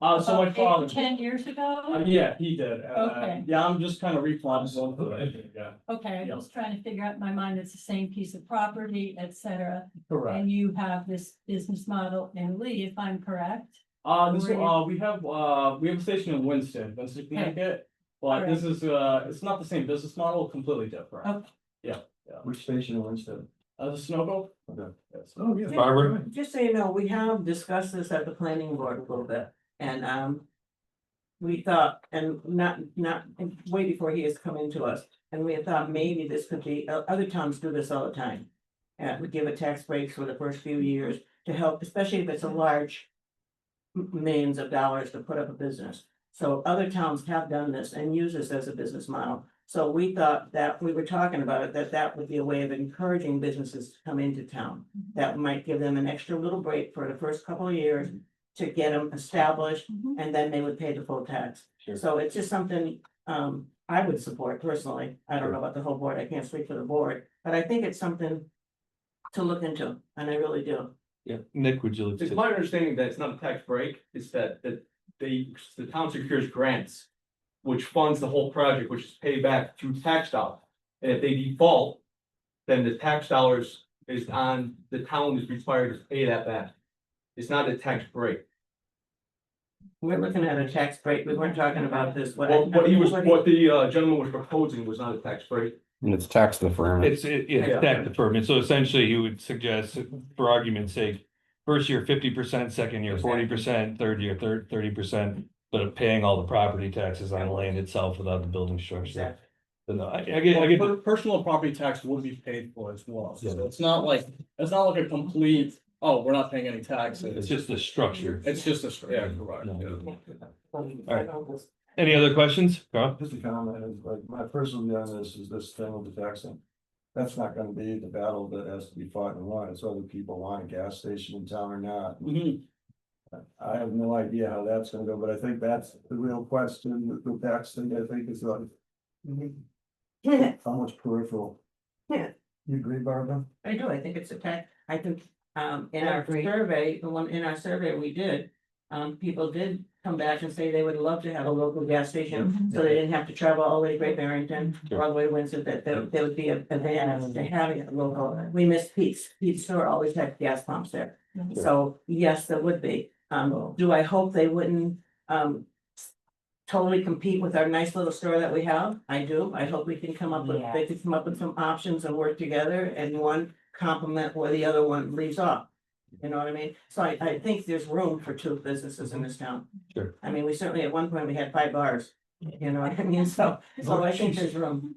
S7: So my
S9: about
S7: father,
S9: 10 years ago?
S7: yeah, he did,
S9: Okay.
S7: yeah, I'm just kind of replanting it, yeah,
S9: Okay, I'm
S7: Yeah.
S9: just trying to figure out in my mind, it's the same piece of property, et cetera,
S7: correct.
S9: and you have this business model in Lee, if I'm correct?
S7: This, we have a station in Winston, Connecticut, but this is, it's not the same business model, completely different.
S9: Okay.
S7: Yeah,
S4: Which station in Winston?
S7: the Snowball?
S4: Okay.
S7: Yes.
S4: Oh, yeah.
S2: Barbara?
S10: Just so you know, we have discussed this at the planning board a little bit, and we thought, and not way before he has come into us, and we had thought maybe this could be, other towns do this all the time. We give a tax break for the first few years to help, especially if it's a large millions of dollars to put up a business. So other towns have done this and use this as a business model. So we thought that, we were talking about it, that would be a way of encouraging businesses to come into town. That might give them an extra little break for the first couple of years to get them established, and then they would pay the full tax.
S2: Sure.
S10: So it's just something, I would support personally. I don't know about the whole board, I can't speak for the board, but I think it's something to look into, and I really do.
S2: Yeah, Nick, would you like
S8: It's
S2: to?
S8: my understanding that it's not a tax break, it's that the town secures grants. Which funds the whole project, which is paid back through tax dollars. And if they default, then the tax dollars is on, the town is required to pay that back. It's not a tax break.
S10: We're looking at a tax break, we weren't talking about this, what.
S8: What the gentleman was proposing was not a tax break.
S6: And it's tax deferment.
S2: It's
S8: Yeah.
S2: tax deferment, so essentially you would suggest, for argument's sake, first year 50%, second year 40%, third year 30%. But paying all the property taxes on the land itself without the building structure.
S10: Exactly.
S2: But no, I get,
S7: Personal property tax would be paid for as well,
S2: Yeah.
S7: so it's not like a complete, oh, we're not paying any taxes.
S2: it's just the structure.
S7: It's just a, yeah, correct.
S2: No.
S7: Yeah.
S2: right. Any other questions, Carl?
S4: Just a comment, is like, my personal view on this is this thing with the taxing. That's not gonna be the battle that has to be fought and won, it's whether people want a gas station in town or not.
S7: Mhm.
S4: I have no idea how that's gonna go, but I think that's the real question, the tax thing, I think is like. How much peripheral?
S10: Yeah.
S4: You agree, Barbara?
S10: I do, I think it's a tax, I think, in
S1: I
S10: our
S1: agree.
S10: survey, the one in our survey we did. People did come back and say they would love to have a local gas station, so they didn't have to travel all the way to Great Barrington, or all the way to Windsor, that there would be a advantage to having a local. We missed Pete's store always had gas pumps there, so yes, there would be. Do I hope they wouldn't, totally compete with our nice little store that we have? I do, I hope we can come up with, they could come up with some options and work together, and one complement where the other one leaves off. You know what I mean? So I think there's room for two businesses in this town.
S2: Sure.
S10: I mean, we certainly, at one point, we had 5 bars, you know what I mean? So I think there's room.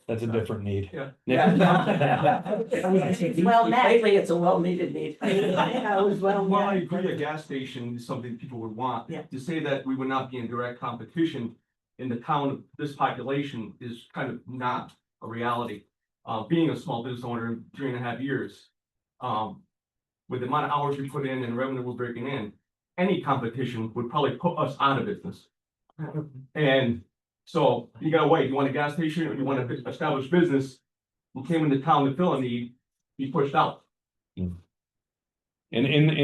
S2: That's a different need.
S8: Yeah.
S2: Nick?
S1: Well, Matt.
S10: Lately, it's a well-needed need.
S1: I was well,
S8: Well, I agree, a gas station is something people would want.
S10: Yeah.
S8: To say that we would not be in direct competition in the town of this population is kind of not a reality. Being a small business owner in 3.5 years, with the amount of hours we put in and revenue we're breaking in, any competition would probably put us out of business. And so you gotta wait, you want a gas station or you want to establish business, you came into town to fill a need, be pushed out.
S2: And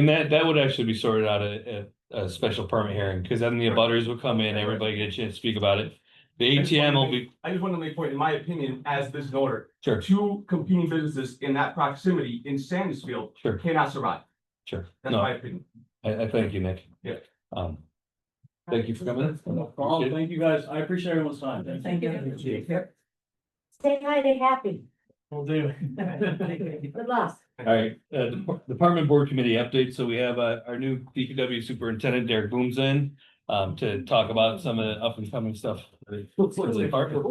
S2: that would actually be sorted out at a special permit hearing, because then the abutters would come in, everybody get a chance to speak about it. The ATM will be,
S8: I just want to make a point, in my opinion, as business owner,
S2: sure,
S8: two competing businesses in that proximity in Sandisfield
S2: sure,
S8: cannot survive.
S2: sure.
S8: That's
S2: No,
S8: my opinion.
S2: I thank you, Nick.
S8: Yeah.
S2: Thank you for coming.
S7: No problem. Thank you guys, I appreciate everyone's time.
S10: Thank you.
S1: Say hi to Happy.
S7: Will do.
S1: Good luck.
S2: All right, Department Board Committee update. So we have our new DPW Superintendent Derek Booms in to talk about some of the up and coming stuff. For the department.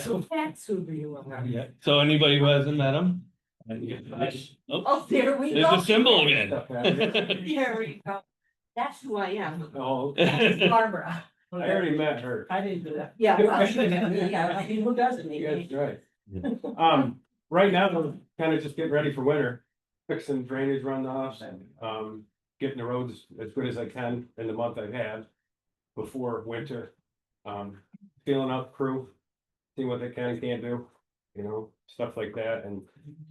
S1: So that's who you are.
S2: Yeah, so anybody who hasn't met him? Oh,
S1: Oh, there we
S2: there's
S1: go.
S2: a symbol again.
S1: There we go. That's who I am.
S5: Oh,
S1: That's Barbara.
S5: I already met her.
S10: I didn't do that.
S1: Yeah.
S10: Yeah, I mean, who doesn't need me?
S5: That's right. Right now, we're kind of just getting ready for winter, fixing drainage runoffs and, getting the roads as good as I can in the month I've had before winter. Feeling out the crew, seeing what they can and can't do, you know, stuff like that, and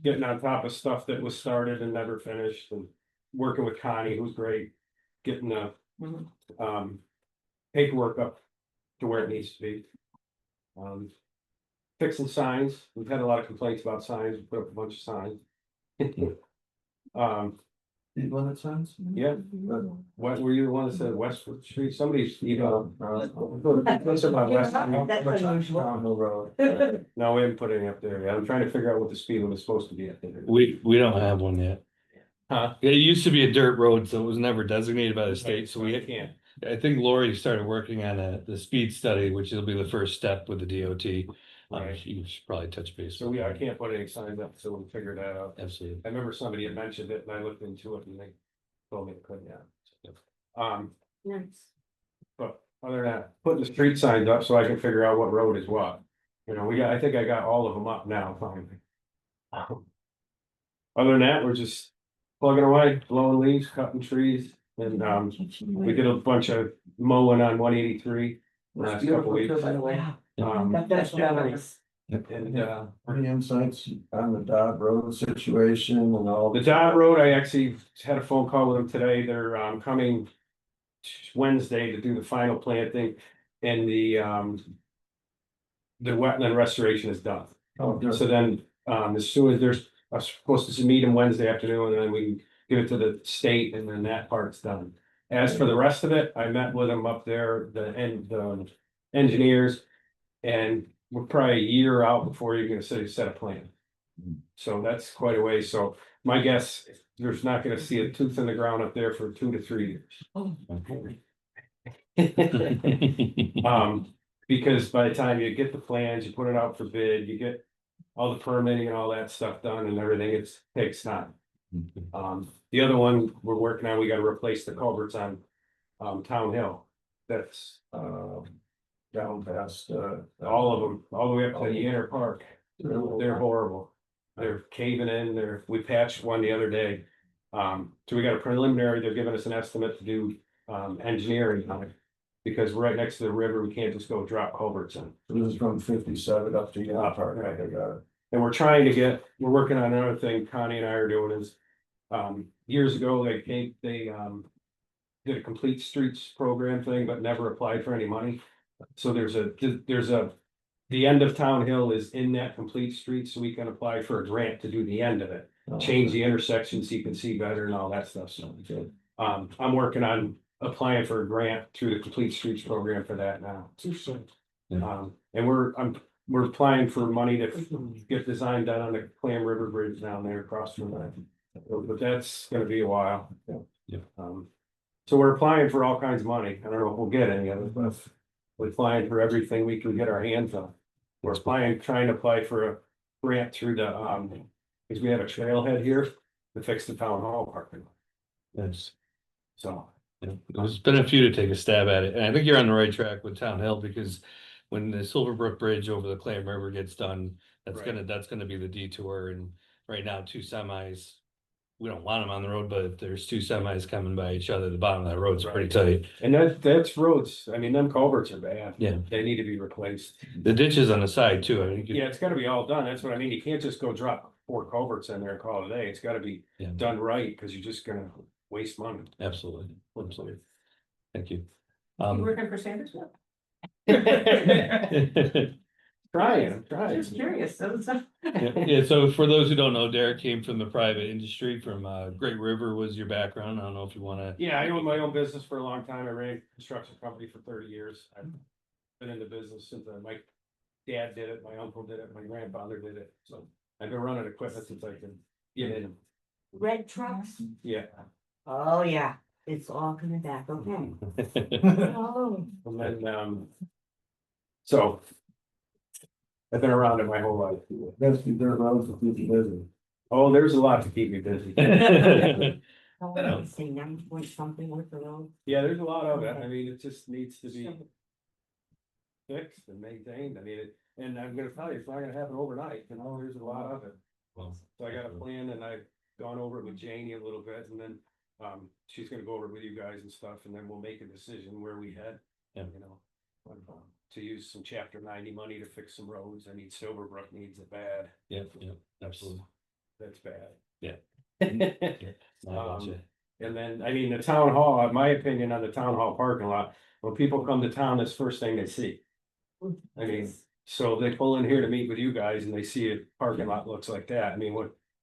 S5: getting on top of stuff that was started and never finished, and working with Connie, who's great, getting the, paperwork up to where it needs to be. Fixing signs, we've had a lot of complaints about signs, we put up a bunch of signs.
S4: Speed limit signs?
S5: Yeah, but what were you the one that said Westwood Street, somebody's, you know. What's about West?
S1: That's unusual.
S4: Downhill road.
S5: No, we haven't put any up there yet, I'm trying to figure out what the speed limit is supposed to be up there.
S2: We don't have one yet.
S5: Huh?
S2: It used to be a dirt road, so it was never designated by the state, so
S5: I
S2: we,
S5: can't.
S2: I think Lori started working on the speed study, which will be the first step with the DOT. You should probably touch base.
S3: So I can't put any signs up, so we'll figure that out.
S2: Absolutely.
S3: I remember somebody had mentioned it and I looked into it and they told me it couldn't, yeah.
S10: Nice.
S3: But other than that, putting the street signs up so I can figure out what road is what. You know, I think I got all of them up now finally. Other than that, we're just plugging away, blowing leaves, cutting trees, and we did a bunch of mowing on 183.
S10: It's beautiful too, by the way. That's nice.
S3: And
S4: Any insights on the Dodd Road situation and all?
S3: the Dodd Road, I actually had a phone call with them today. They're coming Wednesday to do the final planting, and the wetland restoration is done.
S4: Oh, good.
S3: So then, as soon as I'm supposed to meet them Wednesday afternoon, and then we can give it to the state, and then that part's done. As for the rest of it, I met with them up there, the engineers, and we're probably a year out before you're gonna set a plan. So that's quite a way, so my guess, there's not gonna see a tooth in the ground up there for 2 to 3 years. Because by the time you get the plans, you put it out for bid, you get all the permitting and all that stuff done and everything, it takes time. The other one we're working on, we gotta replace the culverts on Town Hill. That's
S4: Down past,
S3: all of them, all the way up to the inner park. They're horrible. They're caving in, we patched one the other day. So we got a preliminary, they're giving us an estimate to do engineering on it. Because we're right next to the river, we can't just go drop culverts in.
S4: This is from 57 up to Yellow Park, right, I got it.
S3: And we're working on another thing Connie and I are doing is, years ago, they did a complete streets program thing, but never applied for any money. So the end of Town Hill is in that complete street, so we can apply for a grant to do the end of it. Change the intersection so you can see better and all that stuff, so. I'm working on applying for a grant through the Complete Streets program for that now. And we're applying for money to get design done on the Clam River Bridge down there across from that. But that's gonna be a while.
S2: Yeah.
S3: So we're applying for all kinds of money. I don't know if we'll get any of it, but we're applying for everything we can get our hands on. We're trying to apply for a grant through the, because we have a trailhead here to fix the town hall parking lot.
S2: Yes.
S3: So.
S2: Yeah, there's been a few to take a stab at it, and I think you're on the right track with Town Hill, because when the Silverbrook Bridge over the Clam River gets done, that's gonna be the detour, and right now, 2 semis. We don't want them on the road, but if there's 2 semis coming by each other, the bottom of that road's pretty tight.
S3: And that's roads, I mean, them culverts are bad.
S2: Yeah.
S3: They need to be replaced.
S2: The ditches on the side too, I mean.
S3: Yeah, it's gotta be all done, that's what I mean, you can't just go drop 4 culverts in there and call it a day, it's gotta be
S2: Yeah.
S3: done right, cause you're just gonna waste money.
S2: Absolutely, absolutely. Thank you.
S10: You working for Sandisfield?
S3: Trying.
S10: Just curious, that was a-
S2: Yeah, so for those who don't know, Derek came from the private industry from Great River was your background. I don't know if you wanna.
S3: Yeah, I owned my own business for a long time, I ran a construction company for 30 years, I've been in the business since my dad did it, my uncle did it, my grandfather did it, so. I've been running equipment since I can get in,
S1: Red trucks,
S3: yeah.
S1: oh yeah, it's all coming back, okay. Oh,
S3: And then, so. I've been around it my whole life.
S4: That's their roads to keep you busy.
S3: Oh, there's a lot to keep me busy.
S1: oh, let me see, 9 point something with the road.
S3: Yeah, there's a lot of it. I mean, it just needs to be fixed and maintained. I mean, and I'm gonna tell you, it's not gonna happen overnight, you know, there's a lot of it. So I got a plan and I've gone over it with Janie a little bit and then, she's gonna go over it with you guys and stuff, and then we'll make a decision where we head.
S2: Yeah.
S3: You know, to use some chapter 90 money to fix some roads. I mean, Silverbrook needs it bad.
S2: Yeah, absolutely.
S3: That's bad.
S2: Yeah. I gotcha.
S3: And then, I mean, the town hall, my opinion on the town hall parking lot, when people come to town, that's the first thing they see. I mean, so they pull in here to meet with you guys and they see a parking lot looks like that. I mean,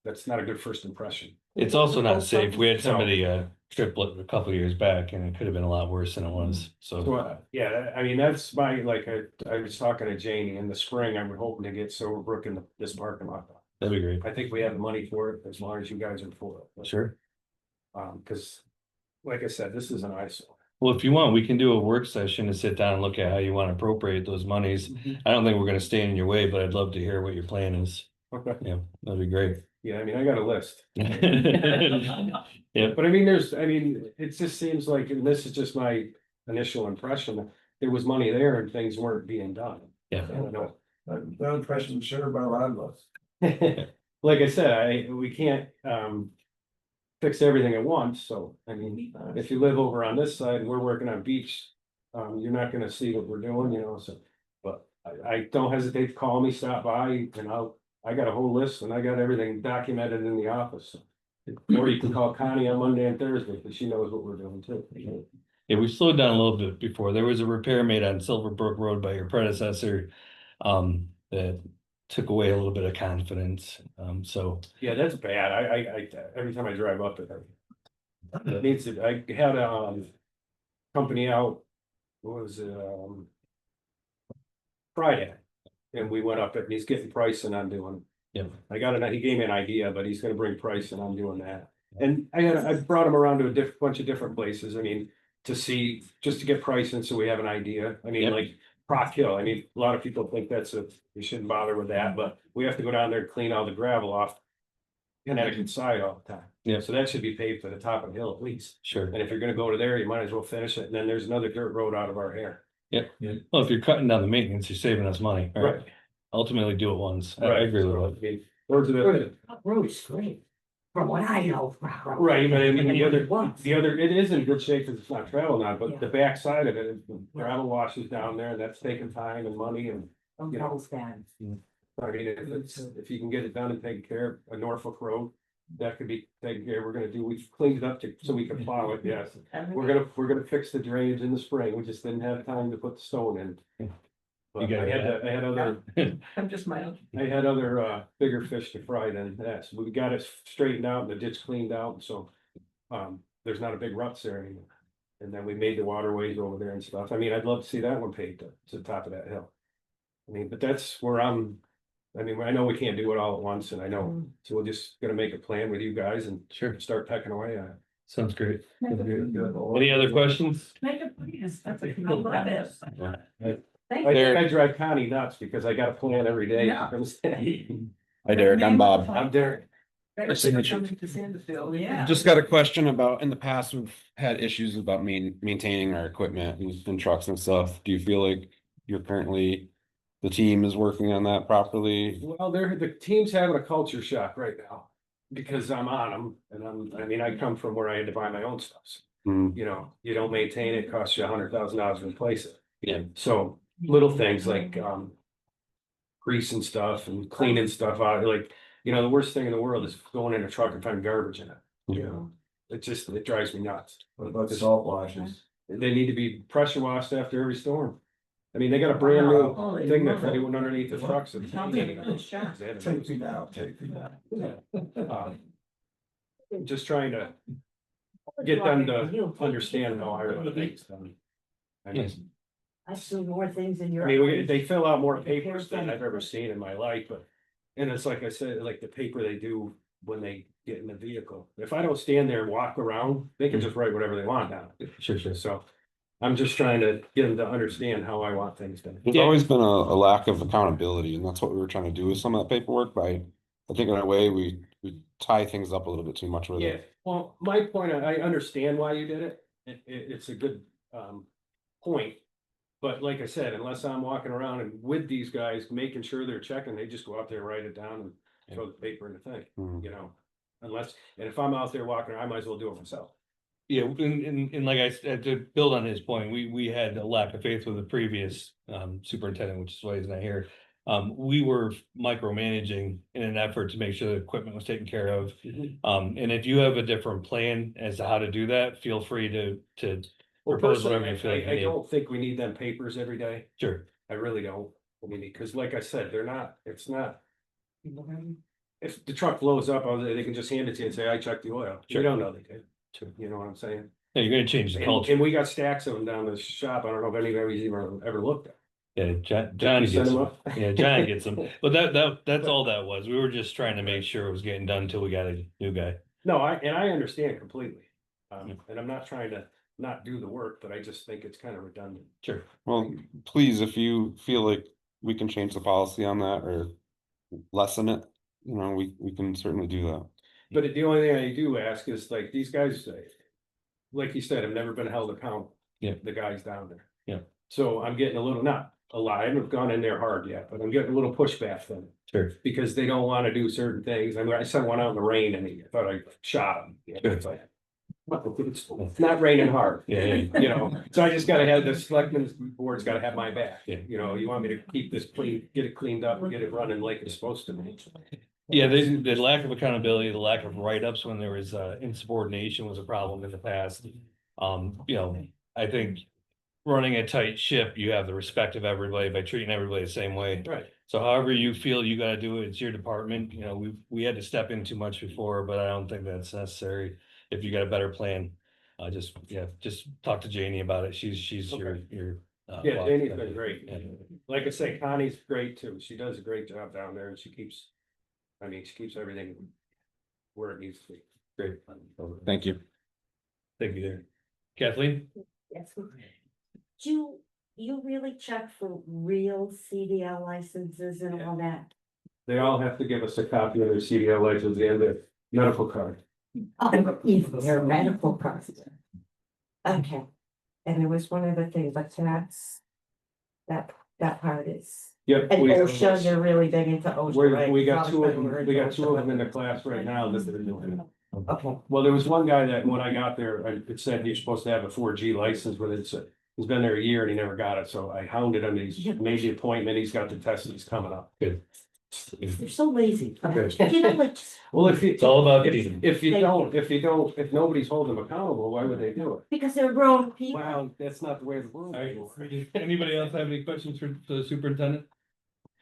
S3: that's not a good first impression.
S2: It's also not safe. We had somebody triplet a couple years back and it could have been a lot worse than it was, so.
S3: Yeah, I mean, that's I was talking to Janie in the spring, I'm hoping to get Silverbrook in this parking lot.
S2: That'd be great.
S3: I think we have the money for it, as long as you guys are for it.
S2: Sure.
S3: Cause, like I said, this is an eyesore.
S2: Well, if you want, we can do a work session to sit down and look at how you want to appropriate those monies. I don't think we're gonna stand in your way, but I'd love to hear what your plan is.
S3: Okay,
S2: Yeah, that'd be great.
S3: yeah, I mean, I got a list.
S2: Yep,
S3: But I mean, it just seems like, and this is just my initial impression, there was money there and things weren't being done.
S2: yeah.
S3: I don't know.
S4: That impression shared by a lot of us.
S3: Like I said, we can't, fix everything at once, so, I mean, if you live over on this side and we're working on beach, you're not gonna see what we're doing, you know, so. But I don't hesitate to call me, stop by, and I got a whole list and I got everything documented in the office. Or you can call Connie on Monday and Thursday, because she knows what we're doing too.
S2: Yeah, we slowed down a little bit before. There was a repair made on Silverbrook Road by your predecessor. That took away a little bit of confidence. So
S3: Yeah, that's bad. I every time I drive up it. It needs to, I had a company out, what was it, Friday. And we went up it and he's getting pricing on doing.
S2: Yeah.
S3: I got he gave me an idea, but he's gonna bring pricing on doing that. And I brought him around to a bunch of different places. I mean, to see, just to get pricing, so we have an idea. I mean,
S2: Yep.
S3: like Proc Hill, I mean, a lot of people think we shouldn't bother with that, but we have to go down there and clean all the gravel off Connecticut side all the time.
S2: Yeah.
S3: So that should be paved to the top of the hill at least.
S2: sure.
S3: And if you're gonna go to there, you might as well finish it. And then there's another dirt road out of our hair.
S2: Well, if you're cutting down the maintenance, you're saving us money.
S3: Right.
S2: Ultimately do it once. I
S3: Right.
S2: agree with
S3: So,
S2: that.
S3: I mean, words of it.
S1: Road is great, from what I know.
S3: Right, but I mean, the other,
S1: Once.
S3: it is in good shape because it's not travel now, but the back side of it, is the gravel washes down there, and that's taking time and money and.
S1: Oh,
S3: you know.
S1: those guys.
S3: I mean, if you can get it done and taken care of, a Norfolk Road, that could be taken care, we've cleaned it up so we can plow it, yes. We're gonna fix the drainage in the spring, we just didn't have time to put the stone in. But
S2: You got
S3: I had other,
S10: I'm just my own.
S3: I had other bigger fish to fry than that, so we got it straightened out and the ditch cleaned out, so. There's not a big ruts there anymore. And then we made the waterways over there and stuff, I mean, I'd love to see that one paved to the top of that hill. I mean, but that's where I mean, I know we can't do it all at once, and I know, so we're just gonna make a plan with you guys and
S2: Sure.
S3: start pecking away at it.
S2: Sounds great.
S4: Good.
S2: Any other questions?
S9: Make a plan, that's a good idea. Thank
S3: I
S9: you.
S3: think I drive Connie nuts because I got a plan every day.
S9: Yeah.
S6: Hi Derek, I'm Bob.
S3: I'm Derek.
S6: Signature.
S9: Coming to Sandisfield, yeah.
S6: Just got a question about, in the past, we've had issues about maintaining our equipment and trucks and stuff. Do you feel like you're currently, the team is working on that properly?
S3: Well, the team's having a culture shock right now because I'm on them and I mean, I come from where I had to buy my own stuff. So,
S6: Hmm.
S3: you know, you don't maintain it, costs you $100,000 to replace it.
S2: Yeah.
S3: So little things like, greasing stuff and cleaning stuff out, like, you know, the worst thing in the world is going in a truck and finding garbage in it. You know, it drives me nuts.
S4: What about salt washes?
S3: They need to be pressure washed after every storm. I mean, they got a brand new
S10: Holy
S3: thing that
S10: moly.
S3: they went underneath the trucks. and-
S10: Sounds like a good shot.
S3: They had to
S4: Take me now, take me now.
S3: Just trying to get them to understand how I run things. I mean,
S1: I see more things in your.
S3: they fill out more papers than I've ever seen in my life, but. And it's like I said, like the paper they do when they get in the vehicle. If I don't stand there and walk around, they can just write whatever they want now.
S2: Sure.
S3: So I'm just trying to get them to understand how I want things done.
S6: There's always been a lack of accountability, and that's what we were trying to do with some of that paperwork, by, I think in a way, we tie things up a little bit too much with
S3: Yeah,
S6: it.
S3: well, my point, I understand why you did it. It's a good point. But like I said, unless I'm walking around and with these guys, making sure they're checking, they just go out there, write it down and throw the paper in the thing,
S6: Mhm.
S3: you know? Unless, and if I'm out there walking, I might as well do it myself.
S2: Yeah, and like I said, to build on his point, we had a lack of faith with the previous superintendent, which is why he's not here. We were micromanaging in an effort to make sure the equipment was taken care of. And if you have a different plan as to how to do that, feel free to
S3: Well,
S2: propose
S3: personally,
S2: whatever you feel like you
S3: I
S2: need.
S3: don't think we need them papers every day.
S2: Sure.
S3: I really don't. I mean, because like I said, it's not. If the truck blows up, they can just hand it to you and say, I checked the oil. You
S2: Sure.
S3: don't know they did.
S2: Sure.
S3: You know what I'm saying?
S2: Yeah, you're gonna change the
S3: And
S2: culture.
S3: we got stacks of them down the shop. I don't know if anybody's even ever looked at.
S2: Yeah, John
S3: You send
S2: gets
S3: them
S2: them.
S3: up?
S2: Yeah, John gets them. But that's all that was. We were just trying to make sure it was getting done until we got a new guy.
S3: No, I understand completely. And I'm not trying to not do the work, but I just think it's kind of redundant.
S2: Sure.
S6: Well, please, if you feel like we can change the policy on that or lessen it, you know, we can certainly do that.
S3: But the only thing I do ask is like, these guys, like you said, have never been held accountable.
S2: Yeah.
S3: The guys down there.
S2: Yeah.
S3: So I'm getting a little, not a lot, I haven't gone in there hard yet, but I'm getting a little pushback from them.
S2: Sure.
S3: Because they don't wanna do certain things. I mean, I sent one out in the rain and I thought I shot him. It's like, well, it's not raining hard.
S2: Yeah, yeah.
S3: You know, so I just gotta have the selectmen's board's gotta have my back.
S2: Yeah.
S3: You know, you want me to keep this clean, get it cleaned up and get it running like it's supposed to be.
S2: Yeah, the lack of accountability, the lack of write-ups when there was insubordination was a problem in the past. You know, I think running a tight ship, you have the respect of everybody by treating everybody the same way.
S3: Right.
S2: So however you feel you gotta do it, it's your department, you know, we had to step in too much before, but I don't think that's necessary. If you got a better plan, just talk to Janie about it. She's your.
S3: Yeah,
S2: boss.
S3: Janie's been great.
S2: Yeah.
S3: Like I say, Connie's great too. She does a great job down there and she keeps everything where it needs to be.
S2: Great.
S6: Thank you.
S2: Thank you there. Kathleen?
S1: Yes. Do you really check for real CDL licenses and all that?
S3: They all have to give us a copy of their CDL license and their medical card.
S1: Oh, even their medical cards. Okay, and there was one other thing, but that part is,
S3: Yep.
S1: and OSHA, they're really big into OSHA, right?
S3: We got two of them,
S1: Probably
S3: we got
S1: heard
S3: two of them in the
S1: OSHA.
S3: class right now that they're doing it.
S1: Okay,
S3: Well, there was one guy that when I got there, it said you're supposed to have a 4G license, but he's been there a year and he never got it, so I hounded him, he's made the appointment, he's got the test, and he's coming up.
S2: Good.
S1: they're so lazy.
S3: Okay.
S1: You know, like,
S3: Well,
S2: It's all about.
S3: if nobody's holding them accountable, why would they do it?
S1: because they're grown people.
S3: Wow, that's not the way the world
S2: All right.
S3: works.
S2: Anybody else have any questions for the superintendent?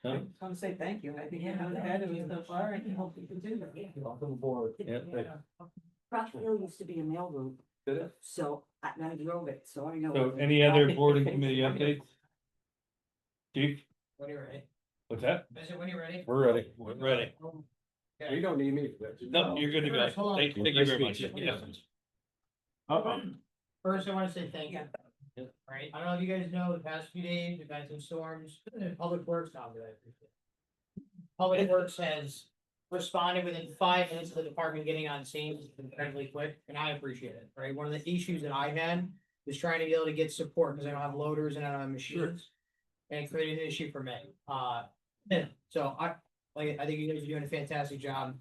S10: I just want to say thank you. I think you're ahead of me so far and I hope you continue.
S3: Welcome aboard.
S2: Yeah, thank
S1: Crossville used to be a mail room,
S3: Did it?
S1: so I drove it, so I know.
S2: So any other board and committee updates? Chief,
S7: When you're ready.
S2: what's that?
S7: I said, when you're ready.
S2: We're ready. We're ready.
S3: You don't need me for that.
S2: No, you're good to go.
S7: Hold on.
S2: Thank you very much. Yeah.
S7: First, I want to say thank you.
S2: Yeah.
S7: Right, I don't know if you guys know, the past few days, we've had some storms, Public Works, not that I appreciate it. Public Works has responded within 5 minutes of the department getting on scene, it's been incredibly quick, and I appreciate it, right? One of the issues that I had was trying to be able to get support, because I don't have loaders and I don't have machines. And it created an issue for me, so I think you guys are doing a fantastic job.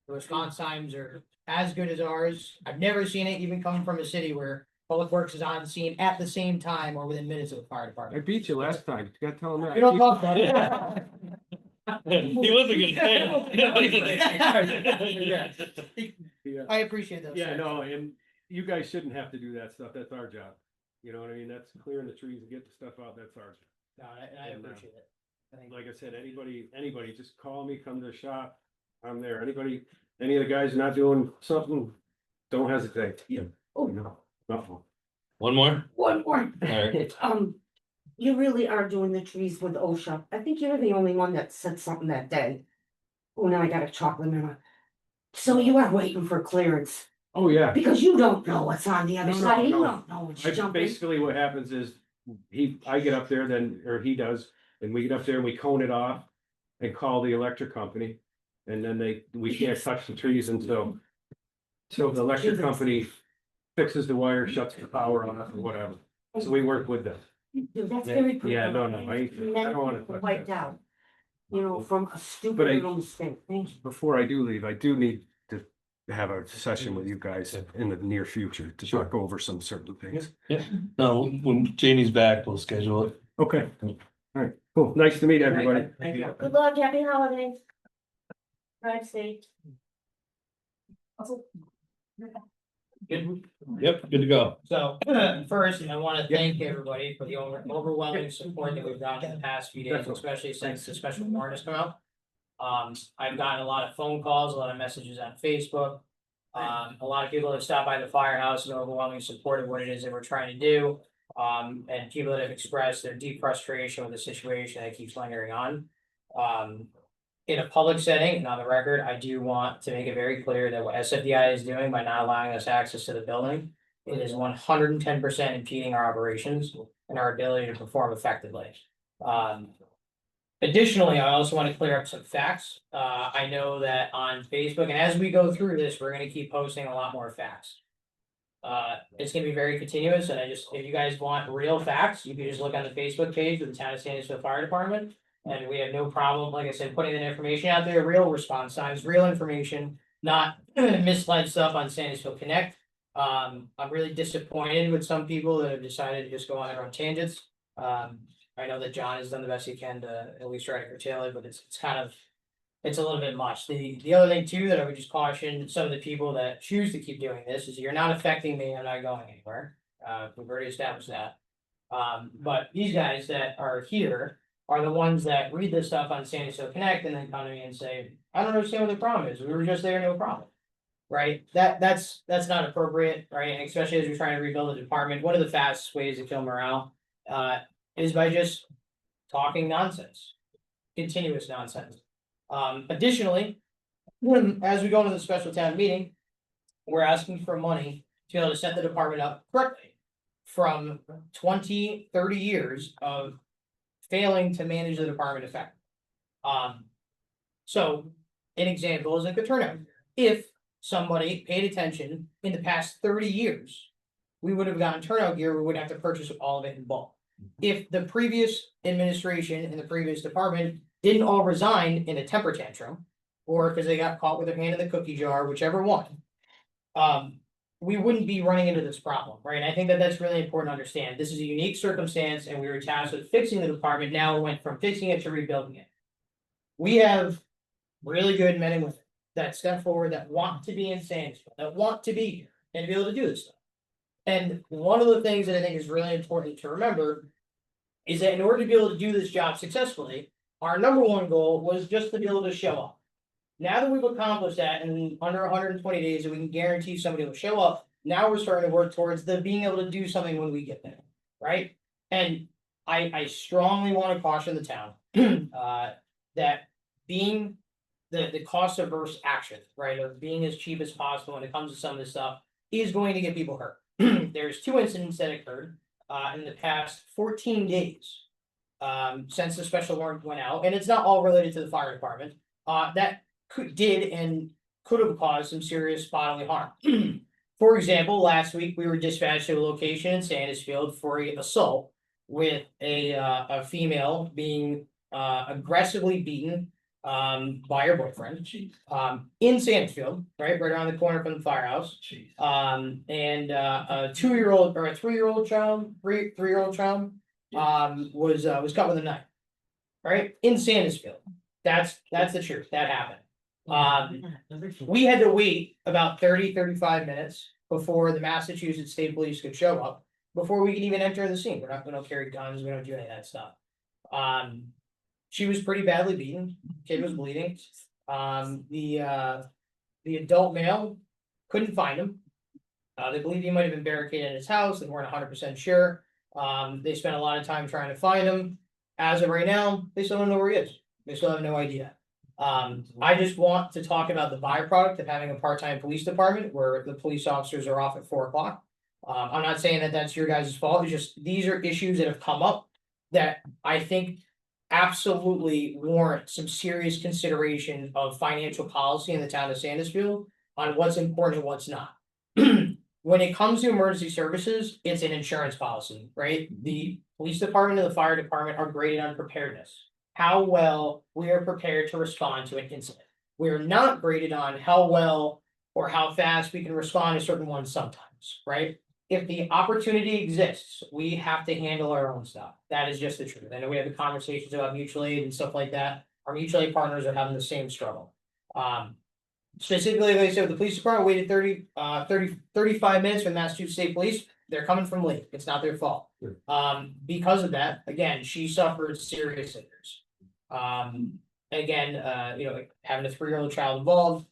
S7: The response times are as good as ours. I've never seen it even come from a city where Public Works is on scene at the same time or within minutes of the fire
S3: I
S7: department.
S3: beat you last time. You gotta tell him that.
S7: We don't talk about it.
S2: He wasn't gonna say it.
S3: Yeah.
S7: I appreciate those.
S3: Yeah, no, and you guys shouldn't have to do that stuff. That's our job. You know what I mean? That's clearing the trees and getting the stuff out. That's our job.
S7: No, I appreciate it. I think-
S3: Like I said, anybody, just call me, come to the shop. I'm there. Any of the guys not doing something, don't hesitate.
S2: Yeah.
S3: Oh, no.
S2: One more?
S1: One more.
S2: All right.
S1: You really are doing the trees with OSHA. I think you're the only one that said something that day. Oh, now I got a chocolate mirror. So you are waiting for clearance,
S3: Oh, yeah.
S1: because you don't know what's on the other
S3: No,
S1: side, you
S3: no.
S1: don't know what's jumping.
S3: Basically, what happens is I get up there or he does, and we get up there and we cone it off and call the electric company. And then we can't touch the trees until the electric company fixes the wire, shuts the power on or whatever. So we work with them.
S1: Dude, that's very.
S3: Yeah, no, I don't wanna touch that.
S1: Wiped out, you know, from a
S3: But
S1: stupid little mistake, thank you.
S3: Before I do leave, I do need to have a session with you guys in the near future to talk over some certain things.
S2: No, when Janie's back, we'll schedule it.
S3: Okay. All right, cool. Nice to meet everybody.
S7: Thank you.
S1: Good luck, happy holidays. Drive safe.
S7: Good.
S2: Yep, good to go.
S7: So, first, I want to thank everybody for the overwhelming support that we've gotten in the past few days, especially since the special warrant has come out. I've gotten a lot of phone calls, a lot of messages on Facebook. A lot of people have stopped by the firehouse and overwhelming support of what it is that we're trying to do. And people that have expressed their deep frustration with the situation that keeps lingering on. In a public setting and on the record, I do want to make it very clear that what SFDI is doing by not allowing us access to the building
S11: It is 110% impeding our operations and our ability to perform effectively. Additionally, I also want to clear up some facts. I know that on Facebook, and as we go through this, we're gonna keep posting a lot more facts. It's gonna be very continuous, and if you guys want real facts, you can just look on the Facebook page of the Town of Sandisfield Fire Department. And we have no problem, like I said, putting that information out there, real response times, real information, not misled stuff on Sandisfield Connect. I'm really disappointed with some people that have decided to just go on their own tangents. I know that John has done the best he can to at least try to curtail it, but it's a little bit much. The other thing too, that I would just caution some of the people that choose to keep doing this is you're not affecting me, I'm not going anywhere. We've already established that. But these guys that are here are the ones that read this stuff on Sandisfield Connect and then come to me and say, I don't understand what the problem is. We were just there, no problem. Right? That's not appropriate, right? And especially as we're trying to rebuild the department, one of the fastest ways to kill morale is by just talking nonsense, continuous nonsense. Additionally, as we go into the special town meeting, we're asking for money to be able to set the department up correctly from 20, 30 years of failing to manage the department effectively. So an example is like the turnout. If somebody paid attention in the past 30 years, we would have gotten turnout gear, we would have to purchase all of it in bulk. If the previous administration and the previous department didn't all resign in a temper tantrum, or because they got caught with their hand in the cookie jar, whichever one, we wouldn't be running into this problem, right? And I think that that's really important to understand. This is a unique circumstance, and we were tasked with fixing the department. Now we went from fixing it to rebuilding it. We have really good men and women that step forward, that want to be in Sandisfield, that want to be here and be able to do this stuff. And one of the things that I think is really important to remember is that in order to be able to do this job successfully, our number one goal was just to be able to show up. Now that we've accomplished that in under 120 days, and we can guarantee somebody will show up, now we're starting to work towards the being able to do something when we get there, right? And I strongly want to caution the town that being the cost averse action, right, of being as cheap as possible when it comes to some of this stuff is going to get people hurt. There's 2 incidents that occurred in the past 14 days since the special warrant went out, and it's not all related to the fire department. That did and could have caused some serious bodily harm. For example, last week we were dispatched to a location in Sandisfield for an assault with a female being aggressively beaten by her boyfriend in Sandisfield, right around the corner from the firehouse. And a 2-year-old or a 3-year-old child, 3-year-old child was cut with a knife, right, in Sandisfield. That's the truth. That happened. We had to wait about 30-35 minutes before the Massachusetts State Police could show up before we could even enter the scene. We don't carry guns, we don't do any of that stuff. She was pretty badly beaten, kid was bleeding. The adult male couldn't find him. They believe he might have been barricaded in his house, they weren't 100% sure. They spent a lot of time trying to find him. As of right now, they still don't know where he is. They still have no idea. I just want to talk about the byproduct of having a part-time police department where the police officers are off at 4 o'clock. I'm not saying that that's your guys' fault. It's just, these are issues that have come up that I think absolutely warrant some serious consideration of financial policy in the town of Sandisfield on what's important and what's not. When it comes to emergency services, it's an insurance policy, right? The police department and the fire department are graded on preparedness, how well we are prepared to respond to an incident. We're not graded on how well or how fast we can respond to certain ones sometimes, right? If the opportunity exists, we have to handle our own stuff. That is just the truth. I know we have the conversations about mutual aid and stuff like that. Our mutual aid partners are having the same struggle. Specifically, like I said, the police department waited 35 minutes for the Massachusetts State Police. They're coming from late. It's not their fault. Because of that, again, she suffered serious injuries. Again, having a 3-year-old child involved,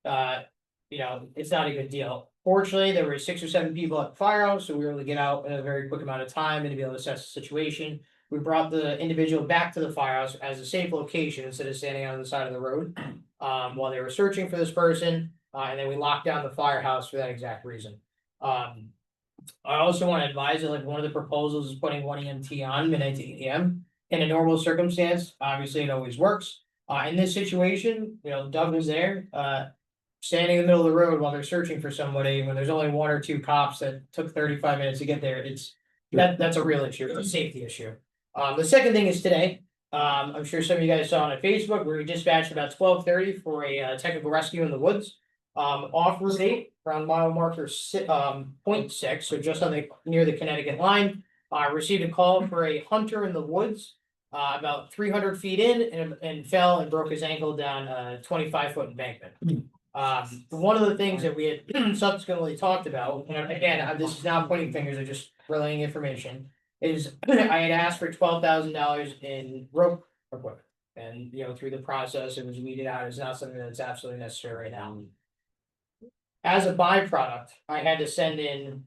S11: it's not a good deal. Fortunately, there were 6 or 7 people at the firehouse, so we were able to get out in a very quick amount of time and to be able to assess the situation. We brought the individual back to the firehouse as a safe location instead of standing on the side of the road while they were searching for this person. And then we locked down the firehouse for that exact reason. I also want to advise that like one of the proposals is putting one EMT on midnight to 8 AM. In a normal circumstance, obviously it always works. In this situation, you know, Doug was there, standing in the middle of the road while they're searching for somebody, when there's only one or two cops that took 35 minutes to get there, that's a real issue, it's a safety issue. The second thing is today, I'm sure some of you guys saw on Facebook, we were dispatched about 12:30 for a technical rescue in the woods. Off Route 8, around mile marker 0.6, so just on near the Connecticut line. I received a call for a hunter in the woods, about 300 feet in and fell and broke his ankle down a 25-foot embankment. One of the things that we had subsequently talked about, and again, this is not pointing fingers, I'm just relaying information, is I had asked for $12,000 in rope equipment. And, you know, through the process, it was weeded out, it's not something that's absolutely necessary right now. As a byproduct, I had to send in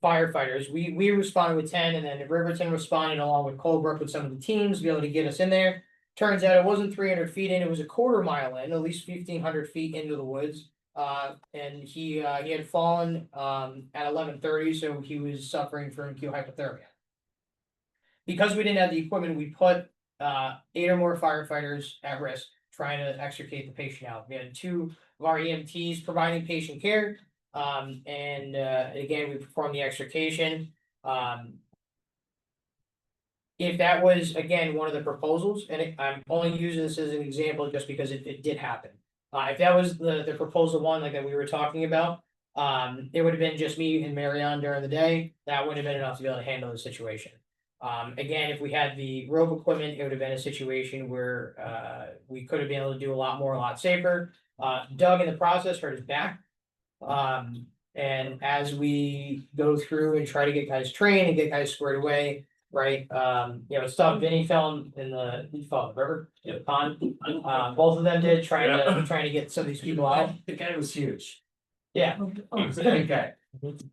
S11: firefighters. We responded with 10, and then Riverton responded along with Colebrook with some of the teams to be able to get us in there. Turns out it wasn't 300 feet in, it was a quarter mile in, at least 1,500 feet into the woods. And he had fallen at 11:30, so he was suffering from acute hypothermia. Because we didn't have the equipment, we put 8 or more firefighters at risk trying to extricate the patient out. We had 2 of our EMTs providing patient care. And again, we performed the extrication. If that was, again, one of the proposals, and I'm only using this as an example just because it did happen. If that was the proposal one, like that we were talking about, it would have been just me and Marianne during the day. That would have been enough to be able to handle the situation. Again, if we had the rope equipment, it would have been a situation where we could have been able to do a lot more, a lot safer. Doug in the process hurt his back. And as we go through and try to get guys trained and get guys squared away, right? You know, stuff, Vinny fell in the river, the pond. Both of them did, trying to get some of these people out.
S7: The guy was huge.
S11: Yeah,
S7: Okay.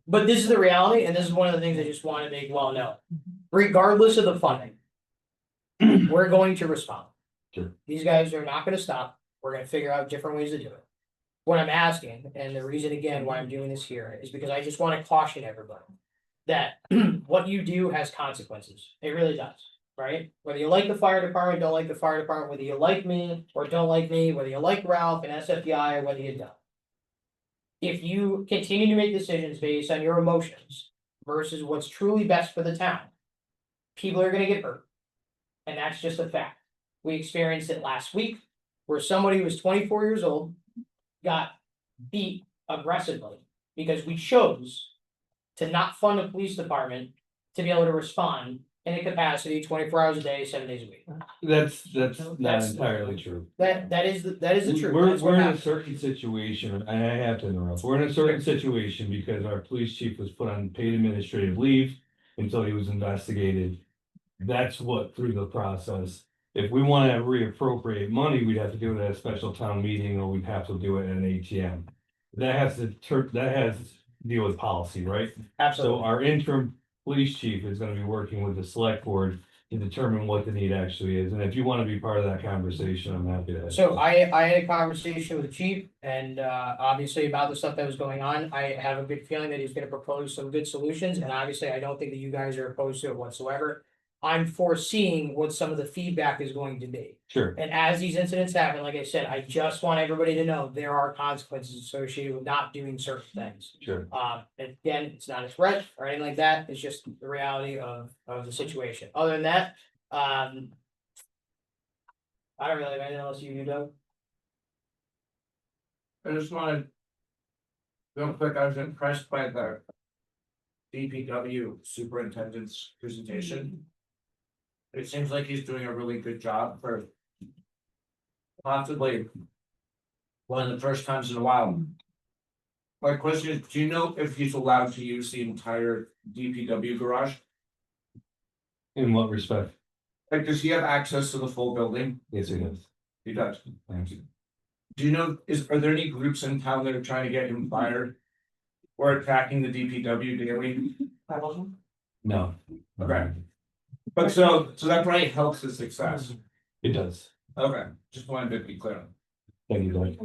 S11: but this is the reality, and this is one of the things I just want to make well known. Regardless of the funding, we're going to respond.
S2: Sure.
S11: These guys are not gonna stop. We're gonna figure out different ways to do it. What I'm asking, and the reason again why I'm doing this here, is because I just want to caution everybody that what you do has consequences. It really does, right? Whether you like the fire department, don't like the fire department, whether you like me or don't like me, whether you like Ralph and SFDI or whether you don't. If you continue to make decisions based on your emotions versus what's truly best for the town, people are gonna get hurt. And that's just a fact. We experienced it last week where somebody who was 24 years old got beat aggressively because we chose to not fund a police department to be able to respond in a capacity 24 hours a day, 7 days a week.
S2: That's not entirely true.
S11: That is the truth.
S2: We're
S11: That's what
S2: in a
S11: happened.
S2: certain situation, and I have to interrupt, we're in a certain situation because our police chief was put on paid administrative leave until he was investigated. That's what through the process. If we wanna reappropriate money, we'd have to do it at a special town meeting, or we'd have to do it at an ATM. That has to deal with policy, right? So
S11: Absolutely.
S2: our interim police chief is gonna be working with the select board to determine what the need actually is, and if you wanna be part of that conversation, I'm happy to.
S11: So I had a conversation with the chief and obviously about the stuff that was going on. I have a good feeling that he's gonna propose some good solutions, and obviously I don't think that you guys are opposed to it whatsoever. I'm foreseeing what some of the feedback is going to be.
S2: Sure,
S11: And as these incidents happen, like I said, I just want everybody to know there are consequences associated with not doing certain things.
S2: sure.
S11: And again, it's not a threat or anything like that, it's just the reality of the situation. Other than that, I don't really have anything else you do.
S7: I just wanted. Real quick, I was impressed by the. DPW superintendent's presentation. It seems like he's doing a really good job for. Possibly. One of the first times in a while. My question is, do you know if he's allowed to use the entire DPW garage?
S2: In what respect?
S7: Like, does he have access to the full building?
S2: Yes, it is.
S7: He does.
S2: Thank you.
S7: Do you know, are there any groups in town that are trying to get him fired? Or attacking the DPW daily?
S2: No.
S7: Okay. But so that probably helps his success.
S2: It does.
S7: Okay, just wanted to be clear.
S2: Thank you, Doug.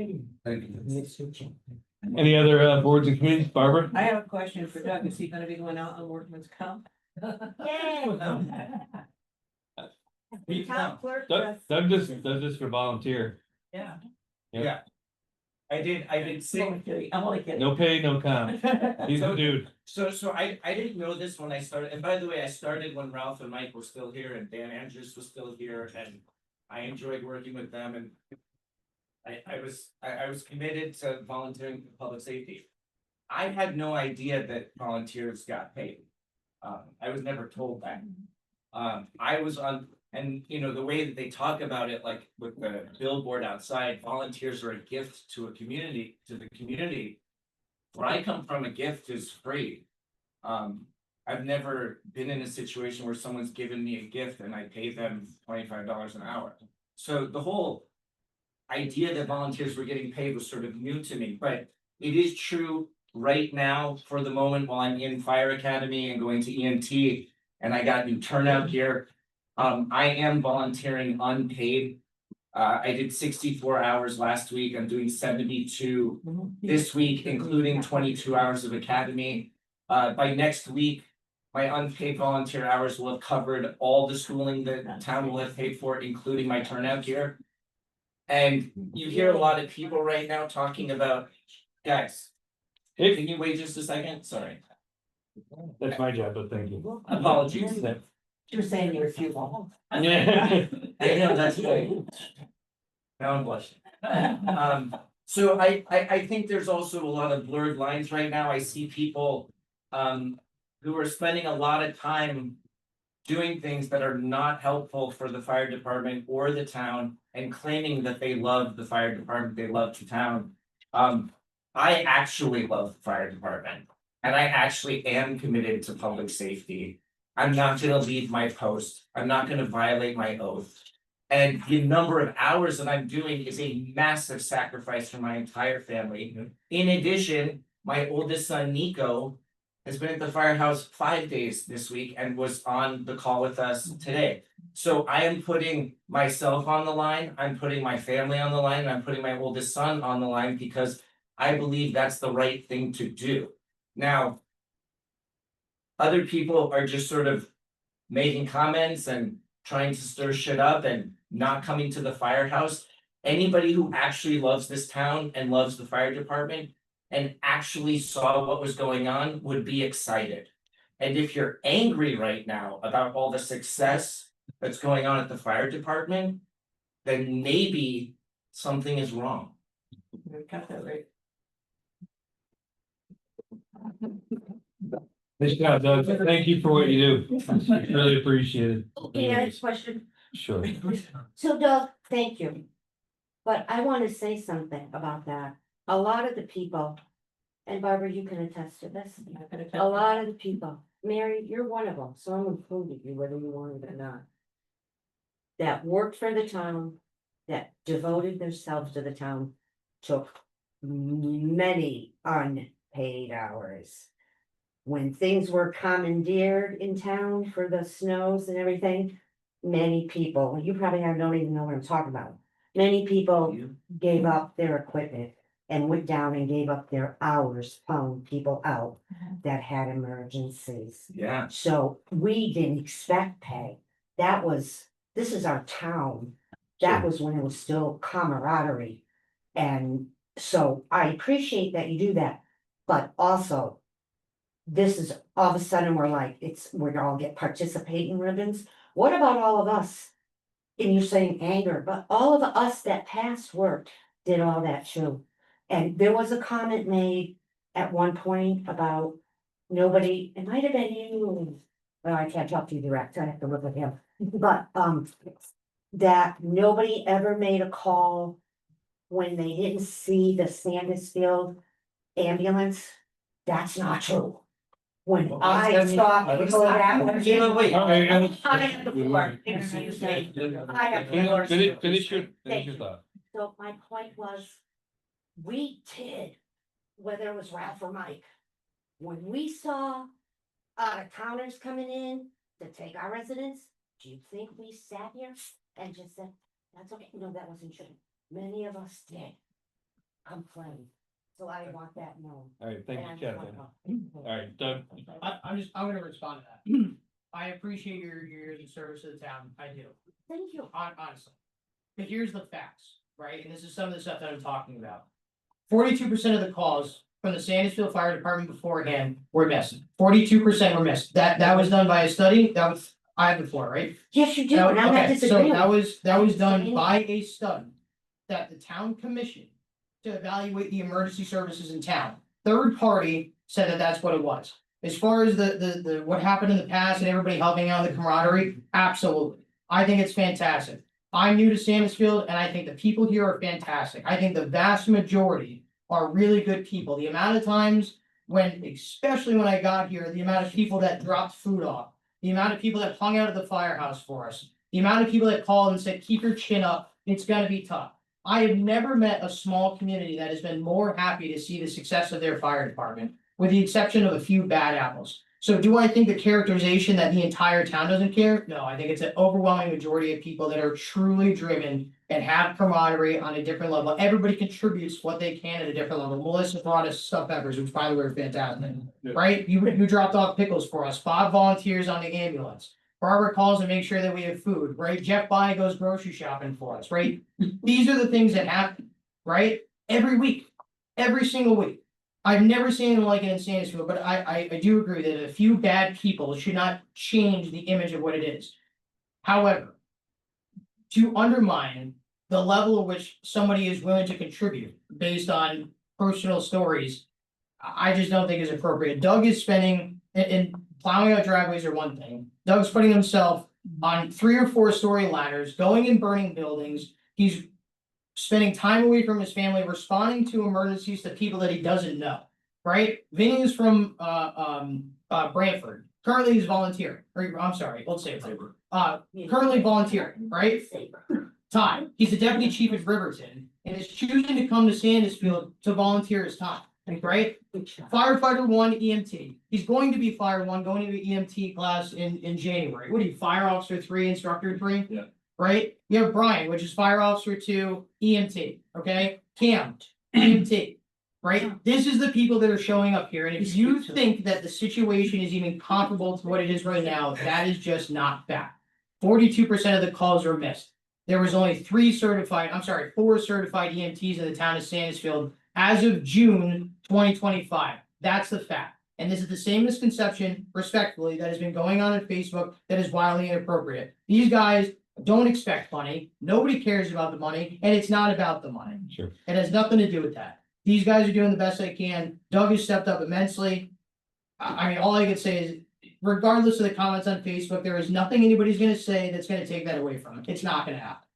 S7: Thank you.
S2: Any other boards and committees, Barbara?
S10: I have a question for Doug. Is he gonna be going out on workman's comp?
S1: Town clerk
S2: Doug just for volunteer.
S10: Yeah.
S2: Yeah.
S5: I did sing.
S10: I'm only kidding.
S2: No pay, no comp. He's a dude.
S5: So I didn't know this when I started, and by the way, I started when Ralph and Mike were still here and Dan Andrews was still here, and I enjoyed working with them, and I was committed to volunteering for public safety. I had no idea that volunteers got paid. I was never told that. I was on, and you know, the way that they talk about it, like with the billboard outside, volunteers are a gift to a community, to the community. Where I come from, a gift is free. I've never been in a situation where someone's given me a gift and I pay them $25 an hour. So the whole idea that volunteers were getting paid was sort of new to me, but it is true right now for the moment while I'm in fire academy and going to EMT and I got new turnout gear. I am volunteering unpaid. I did 64 hours last week. I'm doing 72 this week, including 22 hours of academy. By next week, my unpaid volunteer hours will have covered all the schooling that the town will have paid for, including my turnout gear. And you hear a lot of people right now talking about, guys, can you wait just a second? Sorry.
S2: That's my job, but thank you.
S5: Apologies.
S1: You're saying you refuse all.
S2: Yeah.
S5: I know, that's right. Now I'm blushing. So I think there's also a lot of blurred lines right now. I see people who are spending a lot of time doing things that are not helpful for the fire department or the town and claiming that they love the fire department, they love the town. I actually love the fire department and I actually am committed to public safety. I'm not gonna leave my post. I'm not gonna violate my oath. And the number of hours that I'm doing is a massive sacrifice for my entire family. In addition, my oldest son, Nico, has been at the firehouse 5 days this week and was on the call with us today. So I am putting myself on the line, I'm putting my family on the line, and I'm putting my oldest son on the line because I believe that's the right thing to do. Now, other people are just sort of making comments and trying to stir shit up and not coming to the firehouse. Anybody who actually loves this town and loves the fire department and actually saw what was going on would be excited. And if you're angry right now about all the success that's going on at the fire department, then maybe something is wrong.
S10: Got that right.
S2: Nice job, Doug. Thank you for what you do. Really appreciate it.
S1: Okay, I have a question.
S2: Sure.
S1: So Doug, thank you. But I want to say something about that. A lot of the people, and Barbara, you can attest to this. A lot of the people, Mary, you're one of them, so I'm including you whether you want it or not. That worked for the town, that devoted themselves to the town, took many unpaid hours. When things were commandeered in town for the snows and everything, many people, you probably don't even know what I'm talking about. Many people gave up their equipment and went down and gave up their hours pulling people out that had emergencies.
S5: Yeah.
S1: So we didn't expect pay. This is our town. That was when it was still camaraderie. And so I appreciate that you do that, but also this is all of a sudden we're all get participating ribbons. What about all of us? And you're saying anger, but all of us that past work did all that too. And there was a comment made at one point about nobody, it might have been you. Well, I can't talk to you direct, I have to look at him, but that nobody ever made a call when they didn't see the Sandisfield ambulance. That's not true. When I saw people that were.
S5: Wait.
S1: I have the floor, excuse me. I have the floor.
S2: Finish your thought.
S1: So my point was, we did, whether it was Ralph or Mike, when we saw out of towners coming in to take our residents, do you think we sat here and just said, that's okay? No, that wasn't true. Many of us did complain. So I want that known.
S2: All right, thank you,
S1: And
S2: Kathleen.
S1: I'm-
S2: All right, Doug,
S11: I'm gonna respond to that. I appreciate your years of service to the town, I do,
S1: Thank you.
S11: honestly. But here's the facts, right, and this is some of the stuff that I'm talking about. 42% of the calls from the Sandisfield Fire Department beforehand were missed. 42% were missed, that was done by a study, I have the floor, right?
S1: Yes, you do, and I'm not
S11: Okay, so
S1: disagreeing.
S11: that was
S1: I didn't say
S11: done
S1: anything.
S11: by a study that the town commissioned to evaluate the emergency services in town. Third party said that that's what it was. As far as the what happened in the past and everybody helping out the camaraderie, absolutely. I think it's fantastic. I'm new to Sandisfield and I think the people here are fantastic. I think the vast majority are really good people. The amount of times when, especially when I got here, the amount of people that dropped food off, the amount of people that hung out at the firehouse for us, the amount of people that called and said, keep your chin up, it's gonna be tough. I have never met a small community that has been more happy to see the success of their fire department, with the exception of a few bad apples. So do I think the characterization that the entire town doesn't care? No, I think it's an overwhelming majority of people that are truly driven and have camaraderie on a different level. Everybody contributes what they can at a different level. Melissa brought us stuffed peppers, which by the way are fantastic, right? You dropped off pickles for us. Bob volunteers on the ambulance. Barbara calls and makes sure that we have food, right? Jeff By goes grocery shopping for us, right? These are the things that happen, right? Every week, every single week. I've never seen anything like it in Sandisfield, but I do agree that a few bad people should not change the image of what it is. However, to undermine the level at which somebody is willing to contribute based on personal stories, I just don't think is appropriate. Doug is spending, and plowing out driveways are one thing. Doug's putting himself on 3 or 4 story ladders, going and burning buildings. He's spending time away from his family, responding to emergencies to people that he doesn't know, right? Vinny is from Brantford. Currently he's volunteering, or I'm sorry, let's say it's currently volunteering, right? Time. He's the deputy chief at Riverton and is choosing to come to Sandisfield to volunteer his time, right? Firefighter 1 EMT. He's going to be fire 1, going to the EMT class in January. What are you, fire officer 3, instructor 3?
S5: Yeah.
S11: Right? You have Brian, which is fire officer 2, EMT, okay? Cam, EMT, right? This is the people that are showing up here, and if you think that the situation is even comparable to what it is right now, that is just not fact. 42% of the calls were missed. There was only 4 certified EMTs in the town of Sandisfield as of June 2025. That's the fact. And this is the same misconception, respectfully, that has been going on Facebook that is wildly inappropriate. These guys don't expect money. Nobody cares about the money, and it's not about the money.
S2: sure.
S11: It has nothing to do with that. These guys are doing the best they can. Doug has stepped up immensely. I mean, all I can say is, regardless of the comments on Facebook, there is nothing anybody's gonna say that's gonna take that away from him. It's not gonna happen.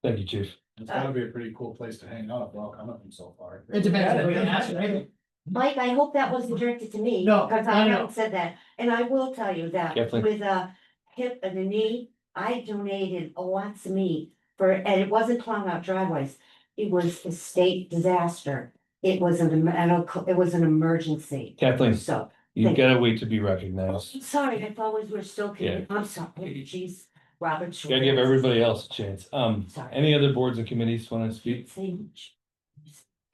S2: Thank you, chief.
S5: It's gotta be a pretty cool place to hang out, well, coming from so far.
S11: It depends on who you ask, right?
S1: Mike, I hope that wasn't directed to me.
S11: No,
S1: Because
S11: no,
S1: I
S11: no.
S1: haven't said that, and I will tell you that
S2: Kathleen.
S1: with a hip and a knee, I donated lots of meat for, and it wasn't plowing out driveways. It was a state disaster. It was an medical, it was an emergency,
S2: Kathleen,
S1: so.
S2: you've got to wait to be recognized.
S1: I'm sorry, I thought we were still,
S2: Yeah.
S1: I'm sorry, jeez, Robert.
S2: Gotta give everybody else a chance.
S1: Sorry.
S2: Any other boards and committees want to speak?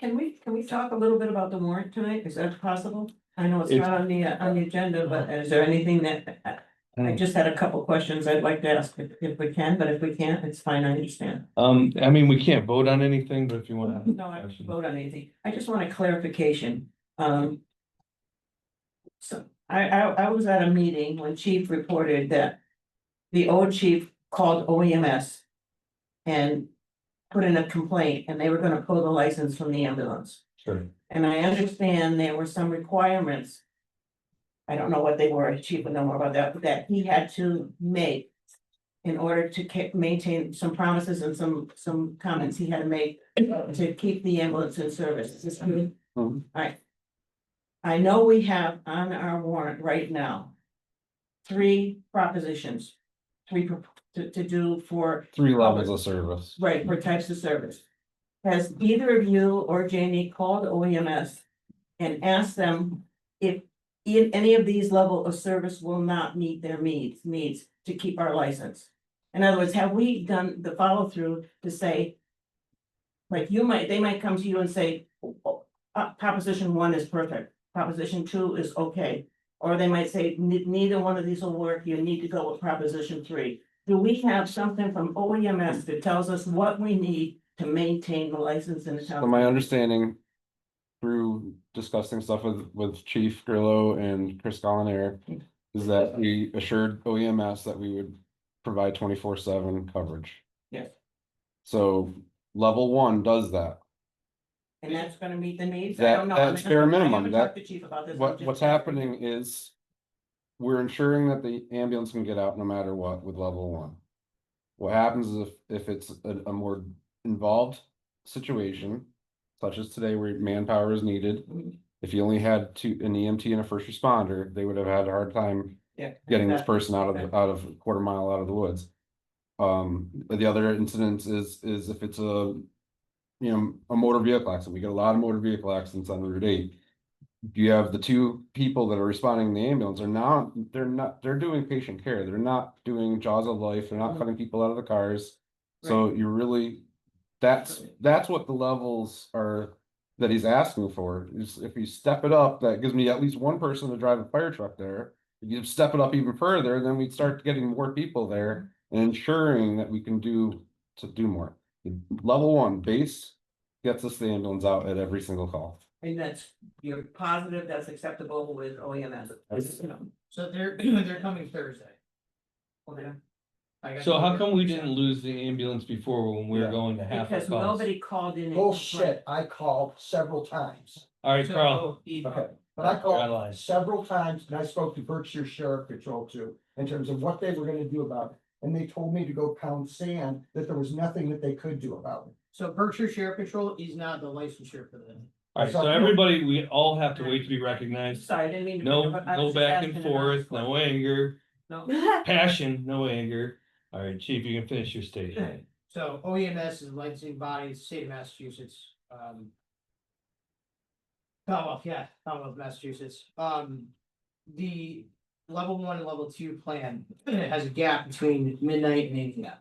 S10: Can we talk a little bit about the warrant tonight? Is that possible? I know it's
S2: It's-
S10: not on the agenda, but is there anything that, I just had a couple questions I'd like to ask if we can, but if we can't, it's fine, I understand.
S2: I mean, we can't vote on anything, but if you want to.
S10: No, I don't vote on anything. I just want a clarification. So I was at a meeting when chief reported that the old chief called OEMS and put in a complaint and they were gonna pull the license from the ambulance.
S2: Sure.
S10: And I understand there were some requirements. I don't know what they were, chief would know more about that, but that he had to make. In order to maintain some promises and some comments he had to make to keep the ambulance in service. Is this true?
S2: Mhm.
S10: Alright. I know we have on our warrant right now. 3 propositions, to do for
S6: 3 levels of service.
S10: right, for types of service. Has either of you or Janie called OEMS and asked them if any of these level of service will not meet their needs to keep our license? In other words, have we done the follow through to say, like they might come to you and say, proposition one is perfect, proposition two is okay. Or they might say, neither one of these will work, you need to go with proposition three. Do we have something from OEMS that tells us what we need to maintain the license in the
S6: So
S10: town?
S6: my understanding through discussing stuff with Chief Grillo and Chris Collinaire is that we assured OEMS that we would provide 24/7 coverage.
S10: Yes.
S6: So level one does that.
S10: And that's gonna meet the needs? I
S6: That-
S10: don't know.
S6: that's
S10: I
S6: bare
S10: haven't
S6: minimum.
S10: talked
S6: That-
S10: to Chief about this. I'm
S6: What's
S10: just-
S6: happening is we're ensuring that the ambulance can get out no matter what with level one. What happens is if it's a more involved situation, such as today where manpower is needed, if you only had an EMT and a first responder, they would have had a hard time
S10: Yeah.
S6: getting this
S10: exactly.
S6: person out of a quarter mile out of the woods. The other incident is if it's a motor vehicle accident. We get a lot of motor vehicle accidents on Route 8. You have the two people that are responding in the ambulance they're doing patient care. They're not doing jaws of life. They're not cutting people out of the cars. So you're really, that's what the levels are that he's asking for. Is if you step it up, that gives me at least one person to drive a fire truck there. If you step it up even further, then we start getting more people there and ensuring that we can do more. Level one base gets us the ambulance out at every single call.
S10: And you're positive that's acceptable with OEMS?
S11: So they're coming Thursday.
S10: Okay.
S11: I got
S2: So how
S11: you.
S2: come we didn't lose the ambulance before when we were
S4: Yeah.
S2: going to half the
S10: Because
S2: calls?
S10: nobody called in. and
S4: Bullshit, I called several times.
S2: All right,
S11: So,
S2: Carl,
S4: Okay, but I
S2: Guidelines.
S4: called several times and I spoke to Berkshire Sheriff Patrol too, in terms of what they were gonna do about it. And they told me to go pound sand, that there was nothing that they could do about it.
S11: So Berkshire Sheriff Patrol is not the licensure for them.
S2: all right, so everybody, we all have to wait to be recognized.
S10: Sorry, I didn't mean to.
S2: No,
S10: but I
S2: no
S10: was just
S2: back and
S10: asking
S2: forth,
S10: about-
S2: no anger,
S10: No.
S2: passion, no anger. All right, Chief, you can finish your statement.
S11: So OEMS is a licensing body, it's the state of Massachusetts, Commonwealth of Massachusetts, the level one and level two plan has a gap between midnight and 8 p.m.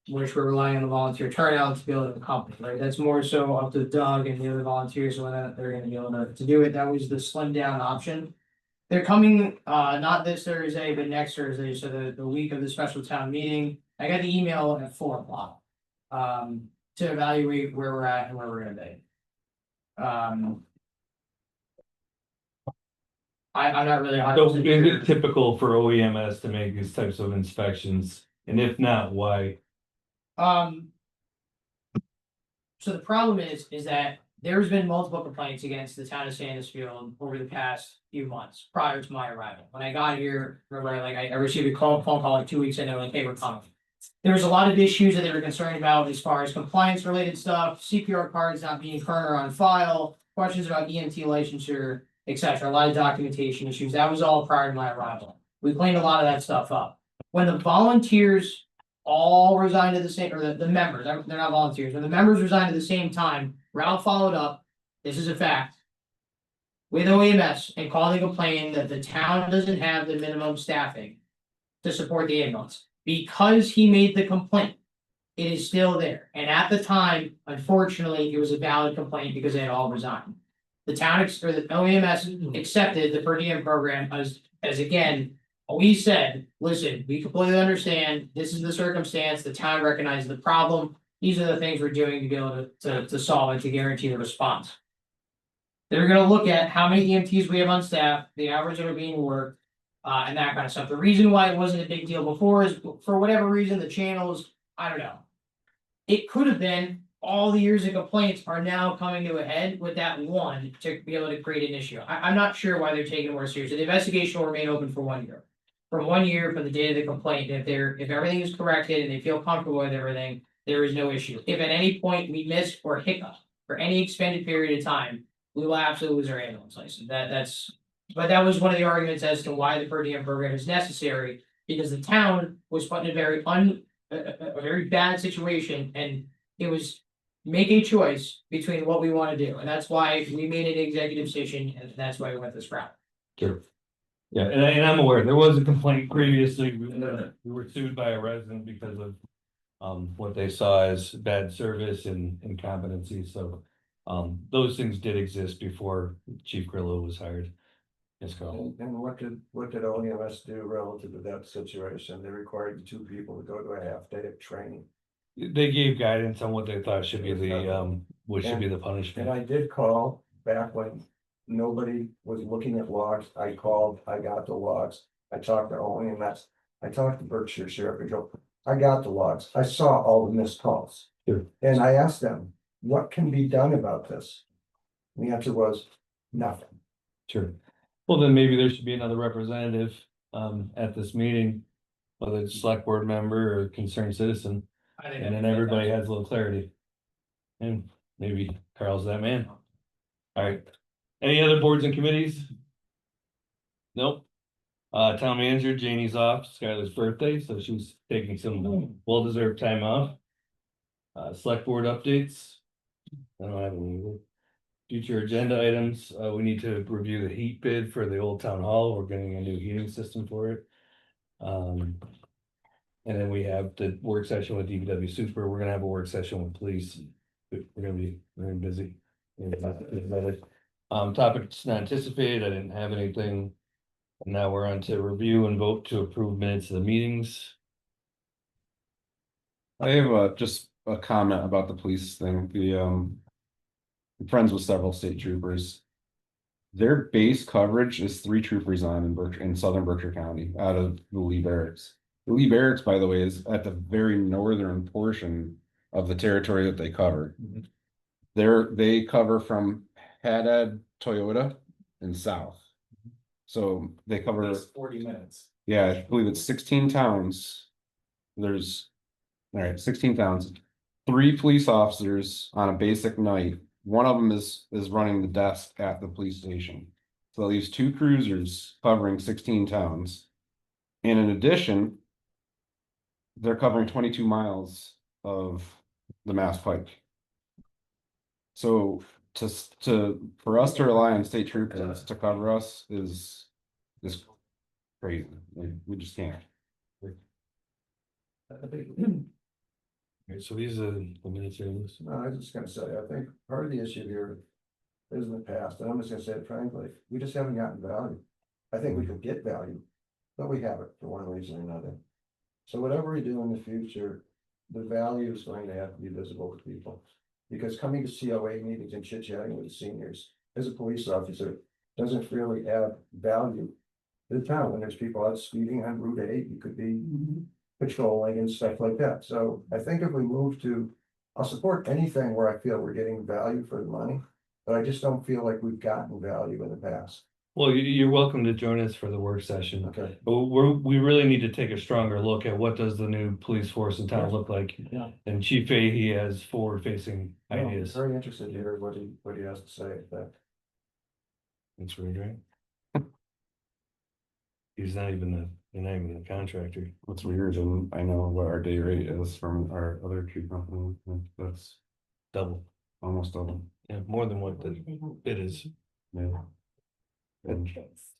S11: Which we're relying on the volunteer turnout to be able to accomplish, right? That's more so up to Doug and the other volunteers, whether they're gonna be able to do it, that was the slim down option. They're coming, not this Thursday, but next Thursday, so the week of the special town meeting, I got the email at 4 o'clock. To evaluate where we're at and where we're gonna be. I'm not really.
S2: So is it typical for OEMS to make these types of inspections? And if not, why?
S11: So the problem is that there's been multiple complaints against the town of Sandisfield over the past few months prior to my arrival. When I got here, remember, like I received a phone call like 2 weeks in, they're like, hey, we're coming. There was a lot of issues that they were concerned about as far as compliance related stuff, CPR cards not being current or on file, questions about EMT licensure, etc. A lot of documentation issues. That was all prior to my arrival. We cleaned a lot of that stuff up. When the volunteers all resigned at the same, or the members, they're not volunteers, when the members resigned at the same time, Ralph followed up, this is a fact, with OEMS and called and complained that the town doesn't have the minimum staffing to support the ambulance. Because he made the complaint, it is still there. And at the time, unfortunately, it was a valid complaint because they had all resigned. The town or the OEMS accepted the per diem program as again, we said, listen, we completely understand, this is the circumstance, the town recognizes the problem. These are the things we're doing to be able to solve it, to guarantee the response. They're gonna look at how many EMTs we have on staff, the hours that are being worked, and that kind of stuff. The reason why it wasn't a big deal before is for whatever reason, the channels, I don't know. It could have been all the years of complaints are now coming to a head with that one to be able to create an issue. I'm not sure why they're taking it more seriously. The investigation will remain open for 1 year. From 1 year from the date of the complaint, if everything is corrected and they feel comfortable with everything, there is no issue. If at any point we miss or hiccup for any extended period of time, we will absolutely lose our ambulance license. But that was one of the arguments as to why the per diem program is necessary, because the town was put in a very bad situation, and it was make a choice between what we want to do, and that's why we made an executive decision, and that's why we went this route.
S2: Sure. Yeah, and I'm aware, there was a complaint previously, we were sued by a resident because of what they saw as bad service and incompetency, so Those things did exist before Chief Grillo was hired. Yes, Carl.
S4: And what did OEMS do relative to that situation? They required the two people to go to a half day of training.
S2: They gave guidance on what they thought should be what should be the
S4: And
S2: punishment.
S4: I did call back when nobody was looking at logs. I called, I got the logs. I talked to OEMS. I talked to Berkshire Sheriff Patrol. I got the logs. I saw all the missed calls.
S2: Sure.
S4: And I asked them, what can be done about this? And the answer was nothing.
S2: Sure. Well, then maybe there should be another representative at this meeting, whether it's a select board member or concerned citizen, and then everybody has a little clarity. And maybe Carl's that man. All right. Any other boards and committees? Nope. Town manager Janie's off, Skylar's birthday, so she's taking some well-deserved time off. Select board updates. I don't have any. Future agenda items, we need to review the heat bid for the old town hall. We're getting a new heating system for it. And then we have the work session with DPW super. We're gonna have a work session with police. We're gonna be very busy. Topics not anticipated. I didn't have anything. And now we're on to review and vote to approve minutes of the meetings.
S6: I have just a comment about the police thing, I'm friends with several state troopers. Their base coverage is 3 troopers on in southern Berkshire County out of the Lee Barracks. The Lee Barracks, by the way, is at the very northern portion of the territory that they cover. They cover from Haddad, Toyota, and south. So they cover
S5: 40 minutes.
S6: Yeah, I believe it's 16 towns. There's, all right, 16 towns, 3 police officers on a basic night. One of them is running the desk at the police station. So that leaves 2 cruisers covering 16 towns. And in addition, they're covering 22 miles of the Mass Pike. So for us to rely on state troopers to cover us is crazy. Like, we just can't.
S2: Okay, so these are the minutes here.
S4: No, I was just gonna say, I think part of the issue here is in the past, and I'm just gonna say it frankly, we just haven't gotten value. I think we could get value, but we haven't for one reason or another. So whatever we do in the future, the value is going to have to be visible to people. Because coming to COA meetings and chit chatting with the seniors as a police officer doesn't really add value to the town. When there's people out speeding on Route 8, you could be patrolling and stuff like that. So I think if we move to, I'll support anything where I feel we're getting value for the money, but I just don't feel like we've gotten value in the past.
S2: Well, you're welcome to join us for the work session.
S4: Okay.
S2: But we really need to take a stronger look at what does the new police force in town look like.
S11: Yeah.
S2: And Chief Fahey has forward-facing
S4: I'm
S2: ideas.
S4: very interested to hear what he has to say. But
S2: Thanks for agreeing. He's not even the contractor.
S6: What's weird, and I know what our day rate is from our other tree company, and that's
S2: Double.
S6: almost double.
S2: Yeah, more than what the bid is.
S6: Yeah.
S2: And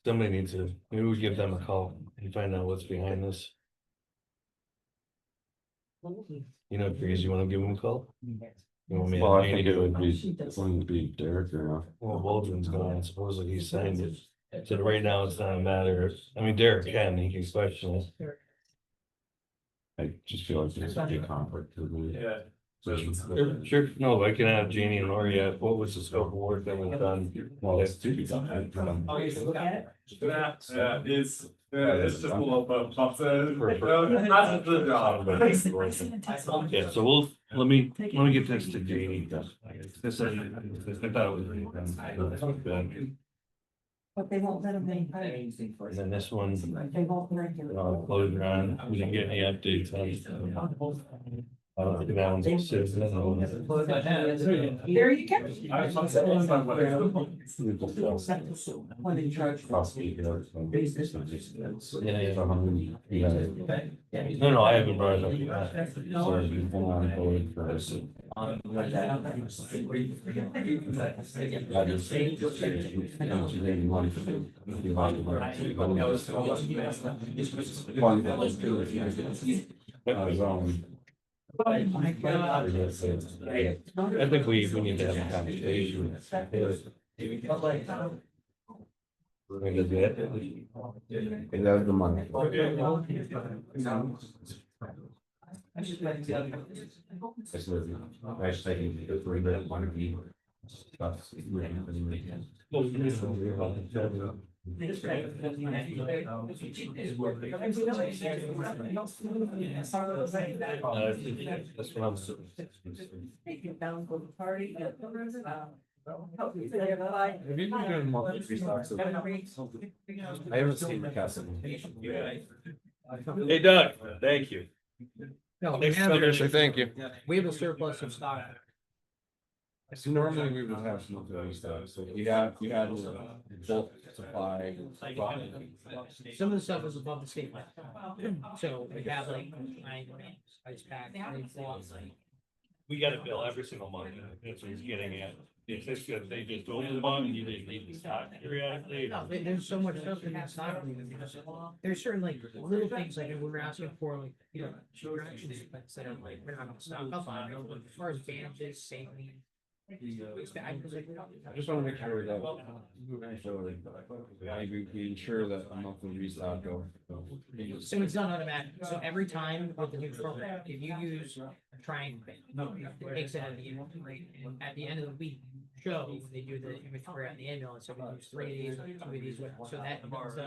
S2: somebody needs to, maybe we give them a call and find out what's behind this. You know, because you wanna give them a call? You want me to-
S6: Well, I think it wouldn't be Derek or not.
S2: Well, Waldron's gone, supposedly he signed it. So right now, it's not a matter of, I mean, Derek can, he can question it.
S6: I just feel like there's a big conflict to me.
S5: Yeah.
S2: Sure, no, I can have Janie and Lori, what was the scope of work that was done?
S6: Well, it's to be done.
S7: Oh, you can look at it?
S5: It's just a little bit tough to.
S2: That's the job. Yeah, so let me get this to Janie. This, I thought it was.
S10: But they won't let them make.
S2: And then this one,
S10: They won't let them.
S2: closed around, we didn't get any updates on. That one's citizen.
S10: There you go.
S6: When they charge.
S2: No, I haven't brought it up yet.
S6: So you've been on board for us.
S11: my God.
S2: I think we need to have a conversation. We're gonna do it.
S6: And that's the money. That's what I was thinking, the three that want to be.
S2: That's what I'm.
S6: Have you been doing monthly restocks? I haven't seen the castle.
S2: Hey Doug, thank you.
S11: No,
S2: Thanks, Sanders.
S6: Thank you.
S11: we have a surplus of stock.
S6: So normally we would have some of those stuff, so you had bulk supply.
S11: Some of the stuff is above the state limit. So we have like ice pack.
S2: We got a bill every single month. That's what he's getting at. It's just that they just open them up and you just need the stock periodically.
S11: No, there's so much stuff in that stock. There's certain like little things like we were asking for, like, you know, directions, but instead of like, we're not gonna stock up on it, but as far as bandages, saline.
S6: I just want to make sure that we ensure that a monthly restock go.
S11: So it's done automatically. So every time with the new program, if you use a triangle, it takes it at the inventory. And at the end of the week, show when they do the inventory on the ambulance, so we use 3 days, 2 days, so that becomes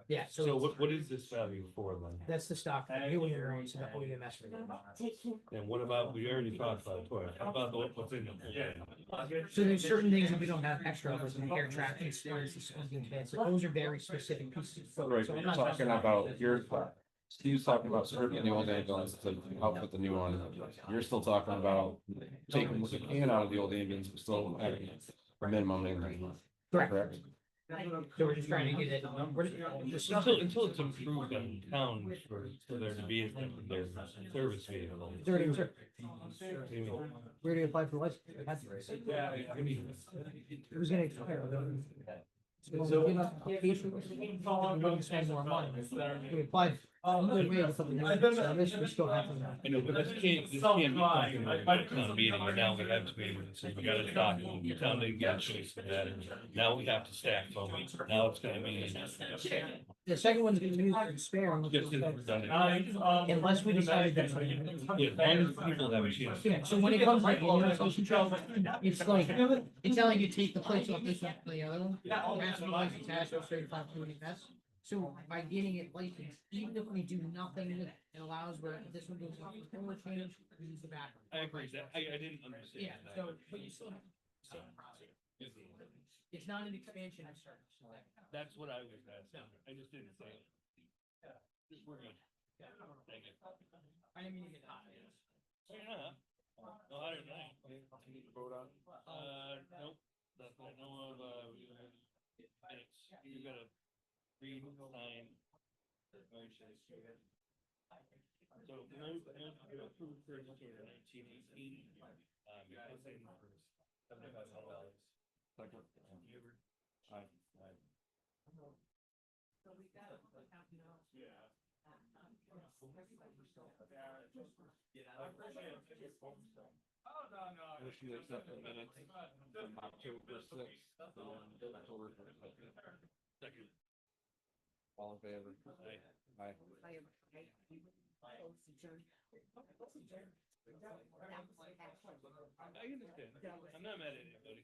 S11: yeah.
S2: So what is this value for then?
S11: That's the stock. You wouldn't worry, so that we didn't mess with it.
S2: And what about, we already talked about toys. How about what's in them?
S11: So there's certain things that we don't have extra of, like the air traffic experience, the smoking kits, so those are very specific pieces.
S6: Right,
S11: So I'm
S6: you're
S11: not
S6: talking about, Steve's talking about certain the old ambulance to help with the new one. You're still talking about taking what you can out of the old ambulance, but still having a minimum income.
S11: Correct. So we're just trying to get it,
S2: Until it's improved in town for there to be their service vehicle.
S11: it's already reserved. We already applied for license. It was gonna expire. So when we get an application, we're going to spend more money. We applied, we're waiting for the new service, we still have to.
S2: I know, but this can't be something like a town meeting, and now we have to be, we gotta stop, and the town didn't get a choice for that, and now we have to staff them, now it's gonna be.
S11: The second one's gonna be spare. Unless we decided that.
S2: Yeah, as long as people have a chance.
S11: Yeah, so when it comes like, it's like, it's not like you take the place off this one to the other one. It has to be licensed, has to go straight to invest. So by getting it licensed, even if we do nothing with it, it allows where this one goes off the color change, we use the back.
S2: I agree, I didn't understand
S11: Yeah,
S2: that.
S11: so, but you still have the same process. It's not an expansion of service.
S2: That's what I was asking, I just didn't say it. We're good. Thank you.
S11: I didn't mean to get hot.
S2: Yeah. No, I don't know. Nope, that's what I know of, minutes, you gotta read, sign. So, those approved for 1918, because they were $75.
S6: Second. Aye. Motion to accept the minutes from October 6th. October 22nd.
S2: Second.
S6: All in favor? Aye.
S2: I understand, I'm not mad at anybody,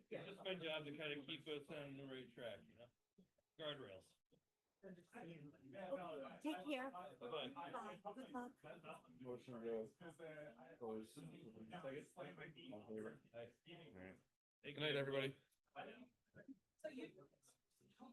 S2: it's my job to kind of keep us on the right track, you know, guardrails.
S1: Take care.
S2: Bye-bye.
S6: Motion to close. Second. All in favor? Aye. All right.
S2: Good night, everybody.